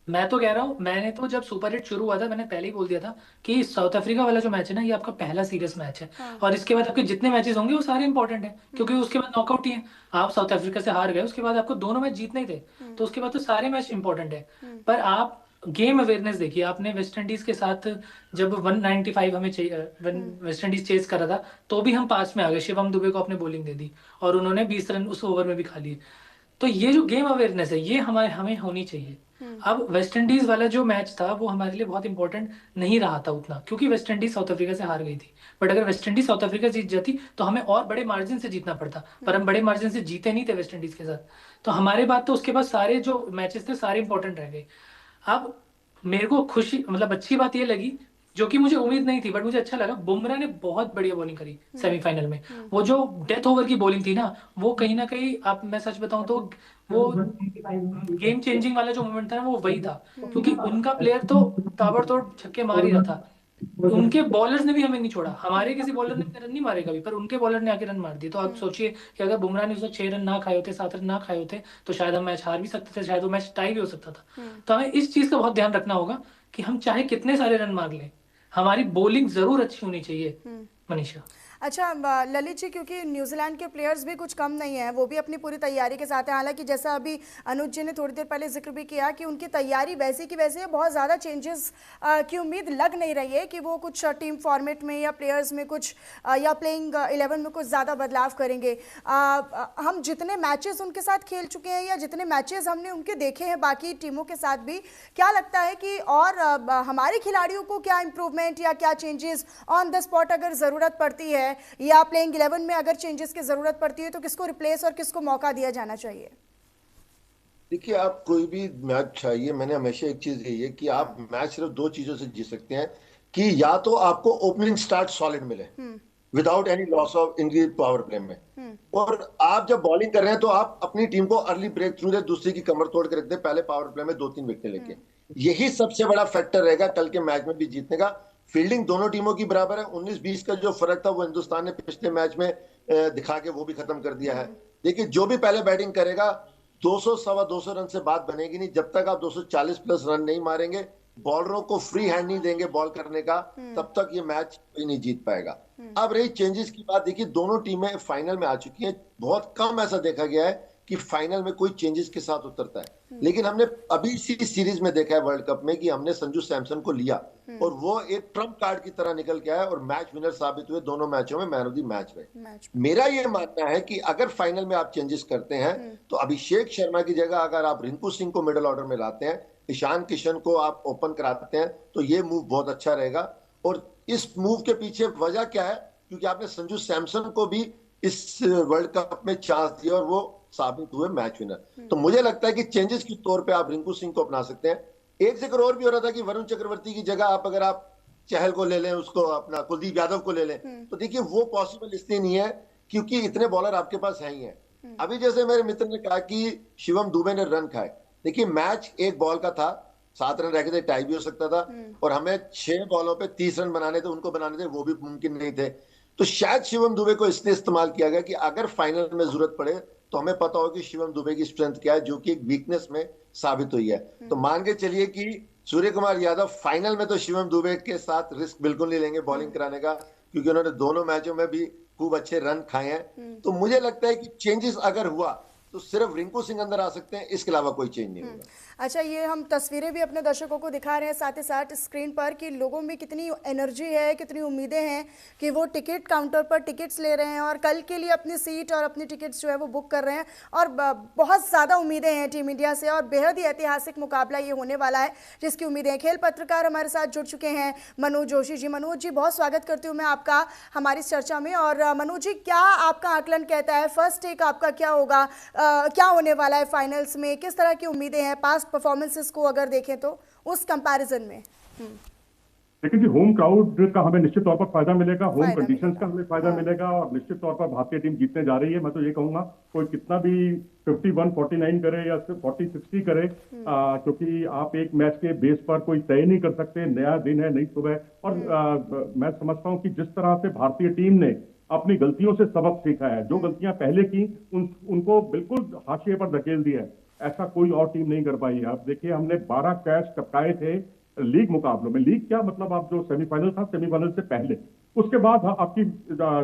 मैं तो कह रहा हूँ, मैंने तो जब सुपर 8 शुरू हुआ था मैंने पहले ही बोल दिया था कि साउथ अफ्रीका वाला जो मैच है ना, ये आपका पहला सीरियस मैच है। हाँ। और इसके बाद आपके जितने मैचेस होंगे वो सारे इंपॉर्टेंट हैं, क्योंकि उसके बाद नॉकआउट ही है। आप साउथ अफ्रीका से हार गए, उसके बाद आपको दोनों मैच जीतने ही थे, तो उसके बाद तो सारे मैच इंपॉर्टेंट है। पर आप गेम अवेयरनेस देखिए, आपने वेस्ट इंडीज के साथ जब 195 हमें वेस्ट इंडीज चेस करा था, तो भी हम पास में आ गए, शिवम दुबे को अपने बॉलिंग दे दी और उन्होंने 20 रन उस ओवर में भी खा लिए। तो ये जो गेम अवेयरनेस है ये हमें होनी चाहिए। अब वेस्ट इंडीज वाला जो मैच था वो हमारे लिए बहुत इंपॉर्टेंट नहीं रहा था उतना, क्योंकि वेस्ट इंडीज साउथ अफ्रीका से हार गई थी। बट अगर वेस्ट इंडीज साउथ अफ्रीका जीत जाती तो हमें और बड़े मार्जिन से जीतना पड़ता, पर हम बड़े मार्जिन से जीते नहीं थे वेस्ट इंडीज के साथ। तो हमारे बाद तो उसके बाद सारे जो मैचेस थे सारे इंपॉर्टेंट रह गए। अब मेरे को खुशी, मतलब अच्छी बात ये लगी, जो कि मुझे उम्मीद नहीं थी बट मुझे अच्छा लगा, बुमराह ने बहुत बढ़िया बॉलिंग करी सेमीफाइनल में। वो जो डेथ ओवर की बॉलिंग थी ना, वो कहीं ना कहीं, आप मैं सच बताऊं तो वो गेम चेंजिंग वाला जो मोमेंट था ना वो वही था, क्योंकि उनका प्लेयर तो ताबड़तोड़ छक्के मार ही रहा था। उनके बॉलर्स ने भी हमें नहीं छोड़ा, हमारे किसी बॉलर ने रन नहीं मारे कभी, पर उनके बॉलर ने आके रन मार दिए। तो आप सोचिए कि अगर बुमराह ने उसको 6 रन ना खाए होते, 7 रन ना खाए होते, तो शायद हम मैच हार भी सकते थे, शायद वो मैच टाई भी हो सकता था। तो हमें इस चीज का बहुत ध्यान रखना होगा कि हम चाहे कितने सारे रन मार लें, हमारी बॉलिंग जरूर अच्छी होनी चाहिए। मनीषा, अच्छा ललित जी, क्योंकि न्यूजीलैंड के प्लेयर्स भी कुछ कम नहीं है, वो भी अपनी पूरी तैयारी के साथ है। हालांकि जैसा अभी अनुज जी ने थोड़ी देर पहले जिक्र भी किया कि उनकी तैयारी वैसी की वैसी है, बहुत ज़्यादा चेंजेस की उम्मीद लग नहीं रही है कि वो कुछ टीम फॉर्मेट में या प्लेयर्स में कुछ या प्लेइंग 11 में कुछ ज़्यादा बदलाव करेंगे। हम जितने मैचेस उनके साथ खेल चुके हैं या जितने मैचेस हमने उनके देखे हैं बाकी टीमों के साथ भी, क्या लगता है कि और हमारे खिलाड़ियों को क्या इंप्रूवमेंट या क्या चेंजेस ऑन द स्पॉट अगर ज़रूरत पड़ती है, या प्लेइंग 11 में अगर चेंजेस की जरूरत पड़ती है, तो किसको रिप्लेस और किसको मौका दिया जाना चाहिए? देखिए, आप कोई भी मैच चाहिए, मैंने हमेशा एक चीज यही है कि आप मैच सिर्फ 2 चीजों से जीत सकते हैं, कि या तो आपको ओपनिंग स्टार्ट सॉलिड मिले without any loss of in power play में, और आप जब बॉलिंग कर रहे हैं तो आप अपनी टीम को अर्ली ब्रेक थ्रू दे, दूसरे की कमर तोड़ के रख दे, पहले पावर प्ले में 2-3 विकेट लेके। यही सबसे बड़ा फैक्टर रहेगा कल के मैच में भी जीतने का। फील्डिंग दोनों टीमों की बराबर है, 19-20 का जो फर्क था वो हिंदुस्तान ने पिछले मैच में दिखा के वो भी खत्म कर दिया है। देखिए, जो भी पहले बैटिंग करेगा 200 सवा 200 रन से बात बनेगी नहीं, जब तक आप 240 प्लस रन नहीं मारेंगे, बॉलरों को फ्री हैंड नहीं देंगे बॉल करने का, तब तक ये मैच कोई नहीं जीत पाएगा। अब रही चेंजेस की बात, देखिए दोनों टीमें फाइनल में आ चुकी हैं, बहुत कम ऐसा देखा गया है कि फाइनल में कोई चेंजेस के साथ उतरता है। लेकिन हमने अभी इसी सीरीज में देखा है वर्ल्ड कप में कि हमने संजू सैमसन को लिया और वो एक ट्रम्प कार्ड की तरह निकल के आया और मैच विनर साबित हुए, दोनों मैचों में मैन ऑफ द मैच रहे। मेरा ये मानना है कि अगर फाइनल में आप चेंजेस करते हैं तो अभिषेक शर्मा की जगह अगर आप रिंकू सिंह को मिडिल ऑर्डर में लाते हैं, ईशान किशन को आप ओपन कराते हैं, तो ये मूव बहुत अच्छा रहेगा। और इस मूव के पीछे वजह क्या है, क्योंकि आपने संजू सैमसन को भी इस वर्ल्ड कप में चांस दिया और वो साबित हुए मैच विनर। तो मुझे लगता है कि चेंजेस के तौर पे आप रिंकू सिंह को अपना सकते हैं। एक जिक्र और भी हो रहा था कि वरुण चक्रवर्ती की जगह आप अगर आप चहल को ले लें, उसको अपना कुलदीप यादव को ले लें, तो देखिए वो पॉसिबल इसलिए नहीं है क्योंकि इतने बॉलर आपके पास है ही हैं। अभी जैसे मेरे मित्र ने कहा कि शिवम दुबे ने रन खाए, देखिए मैच एक बॉल का था, 7 रन रह गए थे, टाई भी हो सकता था, और हमें 6 बॉलों पे 30 रन बनाने थे, उनको बनाने थे, वो भी मुमकिन नहीं थे। तो शायद शिवम दुबे को इसलिए इस्तेमाल किया गया कि अगर फाइनल में जरूरत पड़े तो हमें पता हो कि शिवम दुबे की स्ट्रेंथ क्या है, जो कि एक वीकनेस में साबित हुई है। तो मान के चलिए कि सूर्य कुमार यादव फाइनल में तो शिवम दुबे के साथ रिस्क बिल्कुल नहीं लेंगे बॉलिंग कराने का, क्योंकि उन्होंने दोनों मैचों में भी खूब अच्छे रन खाए हैं। तो मुझे लगता है कि चेंजेस अगर हुआ तो सिर्फ रिंकू सिंह अंदर आ सकते हैं, इसके अलावा कोई चेंज नहीं होगा। अच्छा, ये हम तस्वीरें भी अपने दर्शकों को दिखा रहे हैं साथ ही साथ स्क्रीन पर कि लोगों में कितनी एनर्जी है, कितनी उम्मीदें हैं कि वो टिकट काउंटर पर टिकट्स ले रहे हैं और कल के लिए अपनी सीट और अपनी टिकट्स जो है वो बुक कर रहे हैं, और बहुत ज़्यादा उम्मीदें हैं टीम इंडिया से और बेहद ही ऐतिहासिक मुकाबला ये होने वाला है जिसकी उम्मीदें हैं। खेल पत्रकार हमारे साथ जुड़ चुके हैं मनोज जोशी जी। मनोज जी, बहुत स्वागत करती हूँ मैं आपका हमारी चर्चा में। और मनोज जी, क्या आपका आकलन कहता है, फर्स्ट टेक आपका क्या होगा, क्या होने वाला है फाइनल्स में, किस तरह की उम्मीदें हैं पास्ट परफॉर्मेंसेस को अगर देखें तो उस कंपैरिजन में? लेकिन जी होम क्राउड का हमें निश्चित तौर पर फायदा मिलेगा, होम फायदा कंडीशंस मिलेगा। का हमें फायदा हाँ। मिलेगा, और निश्चित तौर पर भारतीय टीम जीतने जा रही है। मैं तो ये कहूंगा कोई कितना भी 51-49 करे या 40-60 करे, क्योंकि आप एक मैच के बेस पर कोई तय नहीं कर सकते। नया दिन है, नई सुबह, और मैं समझता हूं कि जिस तरह से भारतीय टीम ने अपनी गलतियों से सबक सीखा है, जो गलतियां पहले की उनको बिल्कुल हाशिए पर धकेल दिया है, ऐसा कोई और टीम नहीं कर पाई है। आप देखिए, हमने 12 कैच टपकाए थे लीग मुकाबलों में। लीग क्या मतलब, आप जो सेमीफाइनल था, सेमीफाइनल से पहले, उसके बाद आपकी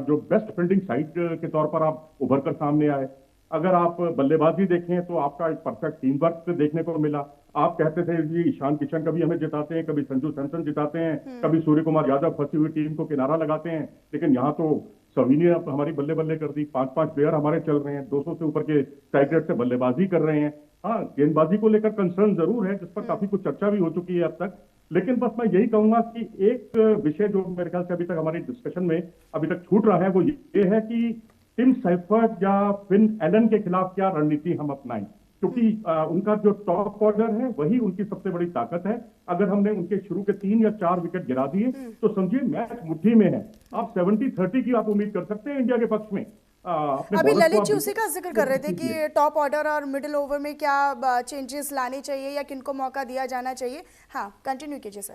जो बेस्ट फील्डिंग साइड के तौर पर आप उभर कर सामने आए। अगर आप बल्लेबाजी देखें तो आपका एक परफेक्ट टीम वर्क देखने को मिला। आप कहते थे जी ईशान किशन कभी हमें जिताते हैं, कभी संजू सैमसन जिताते हैं, कभी सूर्य कुमार यादव फंसी हुई टीम को किनारा लगाते हैं, लेकिन यहाँ तो सभी ने हमारी बल्ले बल्ले कर दी। 5-5 प्लेयर हमारे चल रहे हैं, 200 से ऊपर के स्ट्राइक रेट से बल्लेबाजी कर रहे हैं। हाँ, गेंदबाजी को लेकर कंसर्न जरूर है, जिस पर काफी कुछ चर्चा भी हो चुकी है अब तक, लेकिन बस मैं यही कहूंगा कि एक विषय जो मेरे ख्याल से अभी तक हमारी डिस्कशन में अभी तक छूट रहा है, वो ये है कि टिम सेफर्ट या फिन एलन के खिलाफ क्या रणनीति हम अपनाएं, क्योंकि उनका जो टॉप ऑर्डर है वही उनकी सबसे बड़ी ताकत है। अगर हमने उनके शुरू के 3 या 4 विकेट गिरा दिए तो समझिए मैच मुट्ठी में है। आप 70-30 की आप उम्मीद कर सकते हैं इंडिया के पक्ष में। अभी ललित जी उसी का जिक्र कर रहे थे कि टॉप ऑर्डर और मिडिल ओवर में क्या चेंजेस लाने चाहिए या किनको मौका दिया जाना चाहिए। हाँ, कंटिन्यू कीजिए सर।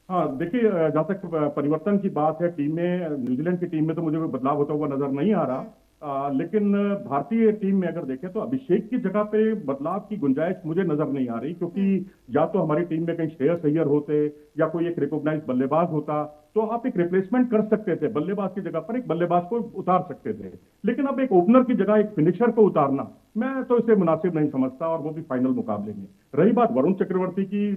हाँ, देखिए, जहाँ तक परिवर्तन की बात है टीम में, न्यूजीलैंड की टीम में तो मुझे कोई बदलाव होता हुआ नजर नहीं आ रहा। लेकिन भारतीय टीम में अगर देखें तो अभिषेक की जगह पे बदलाव की गुंजाइश मुझे नजर नहीं आ रही, क्योंकि या तो हमारी टीम में कहीं श्रेयस अय्यर होते या कोई एक रिकॉग्नाइज बल्लेबाज होता तो आप एक रिप्लेसमेंट कर सकते थे, बल्लेबाज की जगह पर एक बल्लेबाज को उतार सकते थे। लेकिन अब एक ओपनर की जगह एक फिनिशर को उतारना, मैं तो इसे मुनासिब नहीं समझता, और वो भी फाइनल मुकाबले में। रही बात वरुण चक्रवर्ती की,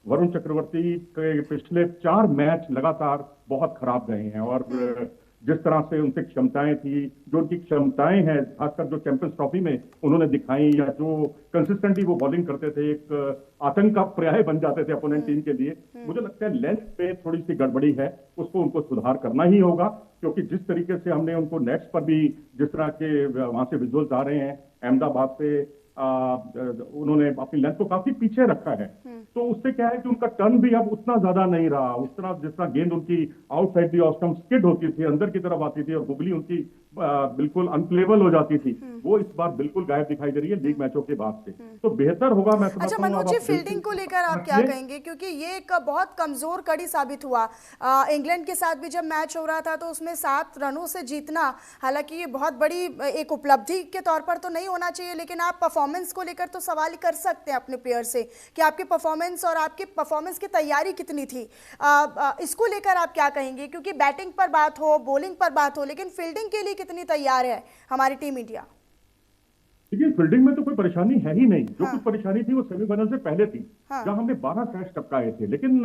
वरुण चक्रवर्ती के पिछले 4 मैच लगातार बहुत खराब गए हैं, और जिस तरह से उनकी क्षमताएं थी, जो उनकी क्षमताएं हैं, खासकर जो चैंपियंस ट्रॉफी में उन्होंने दिखाई, या जो कंसिस्टेंटली वो बॉलिंग करते थे, एक आतंक का पर्याय बन जाते थे अपोनेंट टीम के लिए। मुझे लगता है लेंथ पे थोड़ी सी गड़बड़ी है, उसको उनको सुधार करना ही होगा, क्योंकि जिस तरीके से हमने उनको नेट्स पर भी, जिस तरह के वहां से विजुअल्स आ रहे हैं अहमदाबाद से, उन्होंने अपनी लेंथ को काफी पीछे रखा है, तो उससे क्या है कि उनका टर्न भी अब उतना ज्यादा नहीं रहा। उस तरह जिस तरह गेंद उनकी outside the off stump skid होती थी, अंदर की तरफ आती थी, और गुगली उनकी बिल्कुल अनप्लेबल हो जाती थी, वो इस बार बिल्कुल गायब दिखाई दे रही है लीग मैचों के बाद से। तो बेहतर होगा, मैं समझता हूं। अच्छा मनोज जी, फील्डिंग को लेकर आप क्या कहेंगे, क्योंकि ये एक बहुत कमजोर कड़ी साबित हुआ। इंग्लैंड के साथ भी जब मैच हो रहा था तो उसमें 7 रनों से जीतना, हालांकि ये बहुत बड़ी एक उपलब्धि के तौर पर तो नहीं होना चाहिए, लेकिन आप परफॉर्मेंस को लेकर तो सवाल कर सकते हैं अपने प्लेयर से कि आपकी परफॉर्मेंस और आपकी परफॉर्मेंस की तैयारी कितनी थी। इसको लेकर आप क्या कहेंगे, क्योंकि बैटिंग पर बात हो, बॉलिंग पर बात हो, लेकिन फील्डिंग के लिए कितनी तैयार है हमारी टीम इंडिया? देखिए, फील्डिंग में तो कोई परेशानी है ही नहीं। जो कुछ परेशानी थी वो सेमीफाइनल से पहले थी, जहां हमने 12 कैच टपकाए थे। लेकिन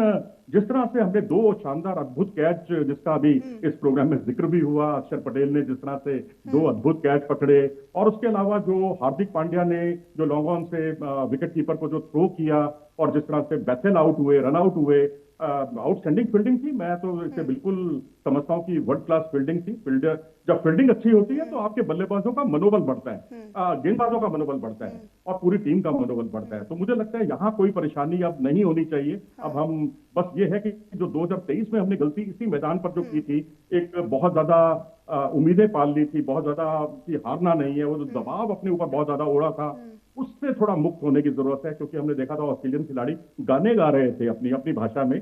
जिस तरह से हमने 2 शानदार अद्भुत कैच, जिसका अभी इस प्रोग्राम में जिक्र भी हुआ, अक्षर पटेल ने जिस तरह से 2 अद्भुत कैच पकड़े, और उसके अलावा जो हार्दिक पांड्या ने जो लॉन्ग ऑन से विकेट कीपर को जो थ्रो किया, और जिस तरह से बैथेल आउट हुए, रन आउट हुए, आउटस्टैंडिंग फील्डिंग थी। मैं तो इसे बिल्कुल समझता हूं कि वर्ल्ड क्लास फील्डिंग थी। फील्डर जब फील्डिंग अच्छी होती है तो आपके बल्लेबाजों का मनोबल बढ़ता है, गेंदबाजों का मनोबल बढ़ता है, और पूरी टीम का मनोबल बढ़ता है। तो मुझे लगता है यहाँ कोई परेशानी अब नहीं होनी चाहिए। अब हम बस ये है कि जो 2023 में हमने गलती इसी मैदान पर जो की थी, एक बहुत ज्यादा उम्मीदें पाल ली थी, बहुत ज्यादा कि हारना नहीं है, वो जो दबाव अपने ऊपर बहुत ज्यादा ओढ़ा था, उससे थोड़ा मुक्त होने की जरूरत है। क्योंकि हमने देखा था ऑस्ट्रेलियन खिलाड़ी गाने गा रहे थे अपनी अपनी भाषा में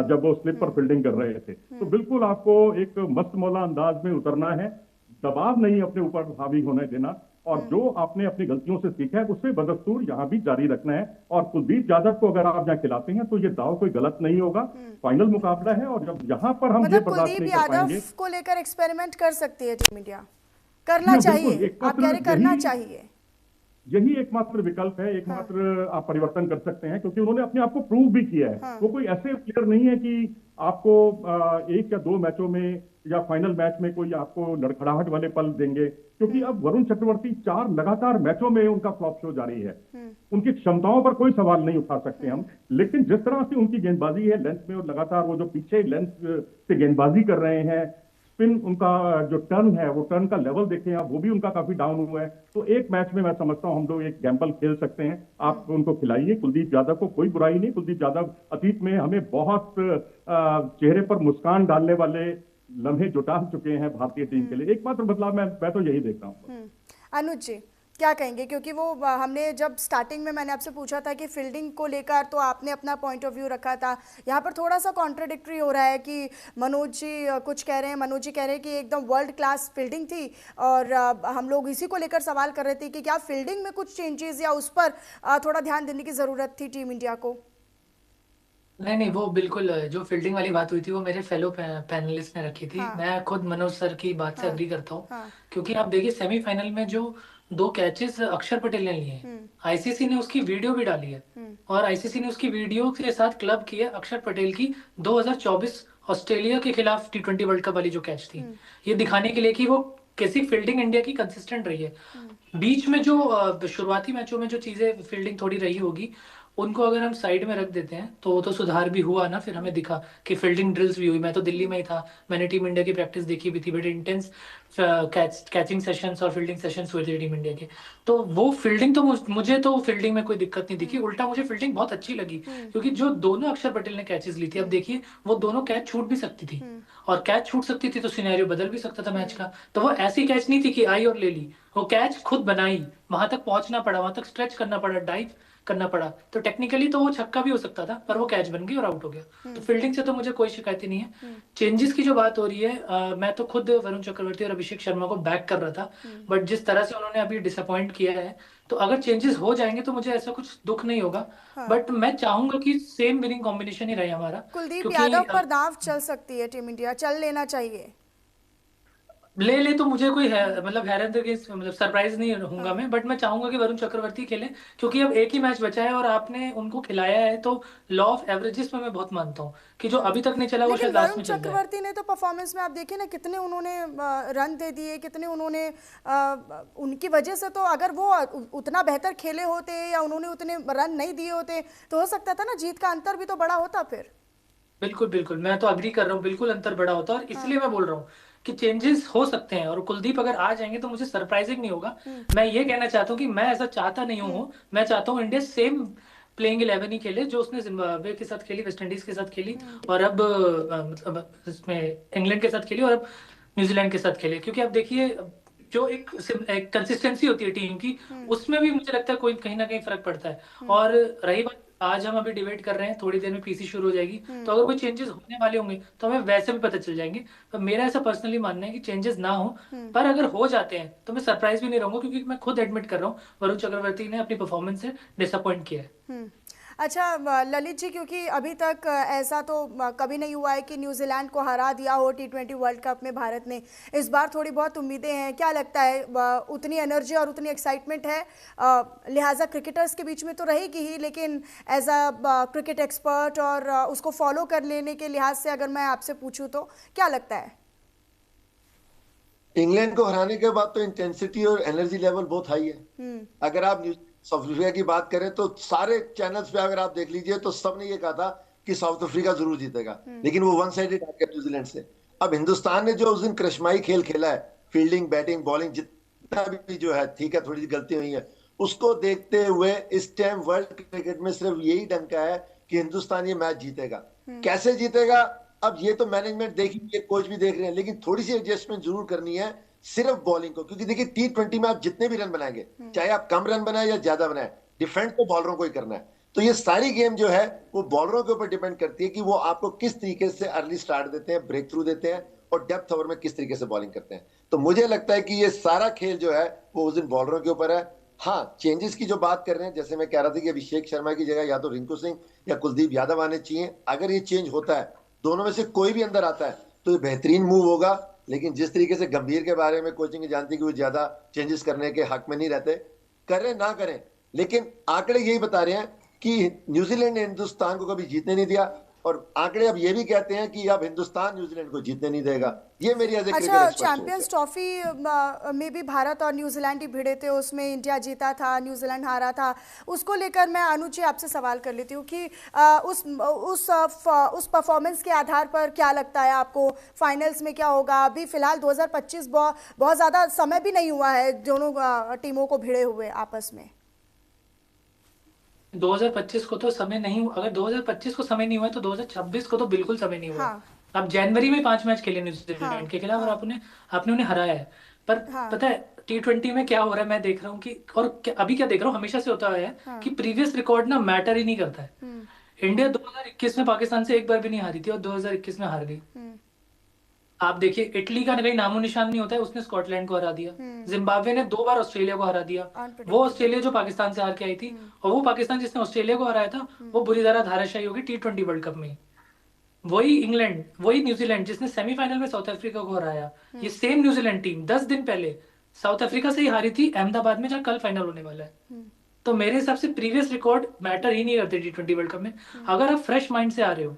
जब वो स्लिप पर फील्डिंग कर रहे थे। तो बिल्कुल आपको एक मस्त मौला अंदाज में उतरना है, दबाव नहीं अपने ऊपर हावी होने देना, और जो आपने अपनी गलतियों से सीखा है उससे बदस्तूर यहाँ भी जारी रखना है। और कुलदीप यादव को अगर आप यहाँ खिलाते हैं तो ये दाव कोई गलत नहीं होगा। फाइनल मुकाबला है, और जब यहाँ पर हम ये बर्दाश्त नहीं कर पाएंगे। कुलदीप यादव को लेकर एक्सपेरिमेंट कर सकती है टीम इंडिया, करना चाहिए, आप कह रहे करना चाहिए। यही एकमात्र विकल्प है, एकमात्र आप परिवर्तन कर सकते हैं, क्योंकि उन्होंने अपने आप को प्रूव भी किया है। वो कोई ऐसे प्लेयर नहीं है कि आपको 1 या 2 मैचों में या फाइनल मैच में कोई आपको लड़खड़ाहट वाले पल देंगे, क्योंकि अब वरुण चक्रवर्ती 4 लगातार मैचों में उनका फ्लॉप शो जारी है। उनकी क्षमताओं पर कोई सवाल नहीं उठा सकते हम, लेकिन जिस तरह से उनकी गेंदबाजी है लेंथ में, और लगातार वो जो पीछे लेंथ से गेंदबाजी कर रहे हैं, स्पिन उनका जो टर्न है, वो टर्न का लेवल देखें आप, वो भी उनका काफी डाउन हुआ है। तो एक मैच में मैं समझता हूँ हम लोग एक गैम्बल खेल सकते हैं। आप उनको खिलाइए, कुलदीप यादव को कोई बुराई नहीं। कुलदीप यादव अतीत में हमें बहुत चेहरे पर मुस्कान डालने वाले लम्हे जुटा चुके हैं भारतीय टीम के लिए। एकमात्र बदलाव मैं तो यही देख रहा हूँ। अनुज जी क्या कहेंगे, क्योंकि वो हमने जब स्टार्टिंग में मैंने आपसे पूछा था कि फील्डिंग को लेकर तो आपने अपना पॉइंट ऑफ व्यू रखा था, यहाँ पर थोड़ा सा कॉन्ट्रडिक्टरी हो रहा है कि मनोज जी कुछ कह रहे हैं, मनोज जी कह रहे हैं कि एकदम वर्ल्ड क्लास फील्डिंग थी, और हम लोग इसी को लेकर सवाल कर रहे थे कि क्या फील्डिंग में कुछ चेंजेस या उस पर थोड़ा ध्यान देने की ज़रूरत थी टीम इंडिया को। नहीं, वो बिल्कुल जो फील्डिंग वाली बात हुई थी वो मेरे फेलो पैनलिस्ट ने रखी थी। हाँ। मैं खुद मनोज सर की बात से हाँ। अग्री करता हूँ। हाँ। क्योंकि आप देखिए सेमीफाइनल में जो 2 कैचेस अक्षर पटेल ने लिए हैं, आईसीसी ने उसकी वीडियो भी डाली है, और आईसीसी ने उसकी वीडियो के साथ क्लब की है अक्षर पटेल की 2024 ऑस्ट्रेलिया के खिलाफ T20 वर्ल्ड कप वाली जो कैच थी, ये दिखाने के लिए कि वो कैसी फील्डिंग इंडिया की कंसिस्टेंट रही है। बीच में जो शुरुआती मैचों में जो चीजें फील्डिंग थोड़ी रही होगी, उनको अगर हम साइड में रख देते हैं तो वो तो सुधार भी हुआ ना। फिर हमें दिखा कि फील्डिंग ड्रिल्स भी हुई। मैं तो दिल्ली में ही था, मैंने टीम इंडिया की प्रैक्टिस देखी भी थी, बड़े इंटेंस कैचिंग सेशंस और फील्डिंग सेशंस हुए थे टीम इंडिया के। तो वो फील्डिंग तो मुझे तो फील्डिंग में कोई दिक्कत नहीं दिखी, उल्टा मुझे फील्डिंग बहुत अच्छी लगी। क्योंकि जो दोनों अक्षर पटेल ने कैचेस ली थी, अब देखिए वो दोनों कैच छूट भी सकती थी, और कैच छूट सकती थी तो सिनेरियो बदल भी सकता था मैच का। तो वो ऐसी कैच नहीं थी कि आई और ले ली, वो कैच खुद बनाई, वहां तक पहुंचना पड़ा, वहां तक स्ट्रेच करना पड़ा, डाइव करना पड़ा। तो टेक्निकली तो वो छक्का भी हो सकता था, पर वो कैच बन गई और आउट हो गया। तो फील्डिंग से तो मुझे कोई शिकायत ही नहीं है। चेंजेस की जो बात हो रही है, मैं तो खुद वरुण चक्रवर्ती और अभिषेक शर्मा को बैक कर रहा था, बट जिस तरह से उन्होंने अभी डिसअपॉइंट किया है, तो अगर चेंजेस हो जाएंगे तो मुझे ऐसा कुछ दुख नहीं होगा। बट मैं चाहूंगा कि सेम विनिंग कॉम्बिनेशन ही रहे हमारा। कुलदीप यादव पर दांव चल सकती है टीम इंडिया, चल लेना चाहिए। ले तो मुझे कोई है मतलब हैरत के मतलब सरप्राइज नहीं होऊंगा मैं, बट मैं चाहूंगा कि वरुण चक्रवर्ती खेले, क्योंकि अब एक ही मैच बचा है और आपने उनको खिलाया है। तो लॉ ऑफ एवरेजेस में मैं बहुत मानता हूँ कि जो अभी तक नहीं चला वो लेकिन शायद लास्ट वरुण में चल जाए। चक्रवर्ती ने तो परफॉर्मेंस में आप देखिए ना कितने उन्होंने रन दे दिए, कितने उन्होंने उनकी वजह से तो अगर वो उतना बेहतर खेले होते या उन्होंने उतने रन नहीं दिए होते तो हो सकता था ना जीत का अंतर भी तो बड़ा होता। फिर बिल्कुल मैं तो अग्री कर रहा हूँ, बिल्कुल अंतर बड़ा होता है, और इसलिए मैं बोल रहा हूँ कि चेंजेस हो सकते हैं। और कुलदीप अगर आ जाएंगे तो मुझे सरप्राइजिंग नहीं होगा। मैं ये कहना चाहता हूँ कि मैं ऐसा चाहता नहीं हूँ, मैं चाहता हूँ इंडिया सेम प्लेइंग 11 ही खेले जो उसने जिम्बाब्वे के साथ खेली, वेस्ट इंडीज के साथ खेली, और अब मतलब इसमें इंग्लैंड के साथ खेली, और अब न्यूजीलैंड के साथ खेले। क्योंकि अब देखिए जो एक कंसिस्टेंसी होती है टीम की, उसमें भी मुझे लगता है कोई कहीं ना कहीं फर्क पड़ता है। और रही बात, आज हम अभी डिबेट कर रहे हैं, थोड़ी देर में पीसी शुरू हो जाएगी, तो अगर कोई चेंजेस होने वाले होंगे तो हमें वैसे भी पता चल जाएंगे। तो मेरा ऐसा पर्सनली मानना है कि चेंजेस ना हो, पर अगर हो जाते हैं तो मैं सरप्राइज भी नहीं रहूंगा, क्योंकि मैं खुद एडमिट कर रहा हूँ वरुण चक्रवर्ती ने अपनी परफॉर्मेंस से डिसअपॉइंट किया है। अच्छा ललित जी, क्योंकि अभी तक ऐसा तो कभी नहीं हुआ है कि न्यूजीलैंड को हरा दिया हो T20 वर्ल्ड कप में भारत ने। इस बार थोड़ी बहुत उम्मीदें हैं, क्या लगता है उतनी एनर्जी और उतनी एक्साइटमेंट है? लिहाजा क्रिकेटर्स के बीच में तो रहेगी ही, लेकिन एज अ क्रिकेट एक्सपर्ट और उसको फॉलो कर लेने के लिहाज से अगर मैं आपसे पूछूं तो क्या लगता है? इंग्लैंड को हराने के बाद तो इंटेंसिटी और एनर्जी लेवल बहुत हाई है। अगर आप साउथ अफ्रीका की बात करें तो सारे चैनल्स पे अगर आप देख लीजिए तो सबने ये कहा था कि साउथ अफ्रीका जरूर जीतेगा, लेकिन वो वन साइडेड आ गया न्यूजीलैंड से। अब हिंदुस्तान ने जो उस दिन करिश्माई खेल खेला है, फील्डिंग, बैटिंग, बॉलिंग, जितना भी जो है, ठीक है थोड़ी सी गलती हुई है, उसको देखते हुए इस टाइम वर्ल्ड क्रिकेट में सिर्फ यही डंका है कि हिंदुस्तान ये मैच जीतेगा। कैसे जीतेगा अब ये तो मैनेजमेंट देख रही है, कोच भी देख रहे हैं, लेकिन थोड़ी सी एडजस्टमेंट जरूर करनी है सिर्फ बॉलिंग को। क्योंकि देखिए T20 में आप जितने भी रन बनाएंगे, चाहे आप कम रन बनाए या ज्यादा बनाए, डिफेंड तो बॉलरों को ही करना है। तो ये सारी गेम जो है वो बॉलरों के ऊपर डिपेंड करती है कि वो आपको किस तरीके से अर्ली स्टार्ट देते हैं, ब्रेक थ्रू देते हैं, और डेप्थ ओवर में किस तरीके से बॉलिंग करते हैं। तो मुझे लगता है कि ये सारा खेल जो है वो उस दिन बॉलरों के ऊपर है। हाँ, चेंजेस की जो बात कर रहे हैं, जैसे मैं कह रहा था कि अभिषेक शर्मा की जगह या तो रिंकू सिंह या कुलदीप यादव आने चाहिए। अगर ये चेंज होता है, दोनों में से कोई भी अंदर आता है, तो ये बेहतरीन मूव होगा। लेकिन जिस तरीके से गंभीर के बारे में कोचिंग जानती कि वो ज्यादा चेंजेस करने के हक में नहीं रहते, करें ना करें, लेकिन आंकड़े यही बता रहे हैं कि न्यूजीलैंड ने हिंदुस्तान को कभी जीतने नहीं दिया। और आंकड़े अब ये भी कहते हैं कि अब हिंदुस्तान न्यूजीलैंड को जीतने नहीं देगा। ये मेरी एज ए क्रिकेट अच्छा, एक्सपर्ट सोच चैंपियंस है। ट्रॉफी में भी भारत और न्यूजीलैंड ही भिड़े थे, उसमें इंडिया जीता था, न्यूजीलैंड हारा था। उसको लेकर मैं अनुज जी आपसे सवाल कर लेती हूँ कि उस परफॉर्मेंस के आधार पर क्या लगता है आपको फाइनल्स में क्या होगा? अभी फिलहाल 2025 बहुत ज़्यादा समय भी नहीं हुआ है दोनों टीमों को भिड़े हुए आपस में। 2025 को तो समय नहीं हुआ, अगर 2025 को समय नहीं हुआ है तो 2026 को तो बिल्कुल समय नहीं हुआ। हाँ। अब जनवरी में 5 मैच खेले न्यूजीलैंड हाँ, के खिलाफ और हाँ, आपने उन्हें हराया है। पर हाँ, पता है T20 में क्या हो रहा है, मैं देख रहा हूँ कि और अभी क्या देख रहा हूँ, हमेशा से होता है हाँ। कि प्रीवियस रिकॉर्ड ना मैटर ही नहीं करता है। हम्म, इंडिया 2021 में पाकिस्तान से एक बार भी नहीं हारी थी और 2021 में हार गई। हम्म, आप देखिए इटली का कहीं नामो निशान नहीं होता है, उसने स्कॉटलैंड को हरा दिया। जिम्बाब्वे ने 2 बार ऑस्ट्रेलिया को हरा दिया। वो अनप्रेडिक्टेबल। ऑस्ट्रेलिया जो पाकिस्तान से हार के आई थी, और वो पाकिस्तान जिसने ऑस्ट्रेलिया को हराया था, वो बुरी तरह धाराशायी होगी T20 वर्ल्ड कप में। वही इंग्लैंड, वही न्यूजीलैंड जिसने सेमीफाइनल में साउथ अफ्रीका को हराया, ये सेम न्यूजीलैंड टीम 10 दिन पहले साउथ अफ्रीका से ही हारी थी अहमदाबाद में, जहां कल फाइनल होने वाला है। तो मेरे हिसाब से प्रीवियस रिकॉर्ड मैटर ही नहीं करते T20 वर्ल्ड कप में। अगर आप फ्रेश माइंड से आ रहे हो,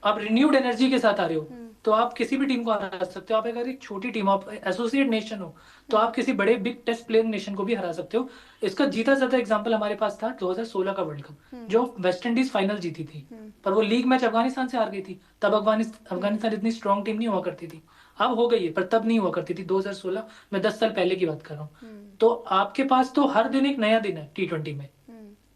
आप रिन्यूड एनर्जी के साथ आ रहे हो, तो आप किसी भी टीम को हरा सकते हो। आप अगर एक छोटी टीम, आप एसोसिएट नेशन हो, तो आप किसी बड़े बिग टेस्ट प्लेइंग नेशन को भी हरा सकते हो। इसका जीता जाता एग्जांपल हमारे पास था 2016 का वर्ल्ड कप, जो वेस्ट इंडीज फाइनल जीती थी, पर वो लीग मैच अफगानिस्तान से हार गई थी। तब अफगानिस्तान इतनी स्ट्रॉन्ग टीम नहीं हुआ करती थी, अब हो गई है, पर तब नहीं हुआ करती थी। 2016 में 10 साल पहले की बात कर रहा हूँ। तो आपके पास तो हर दिन एक नया दिन है T20 में,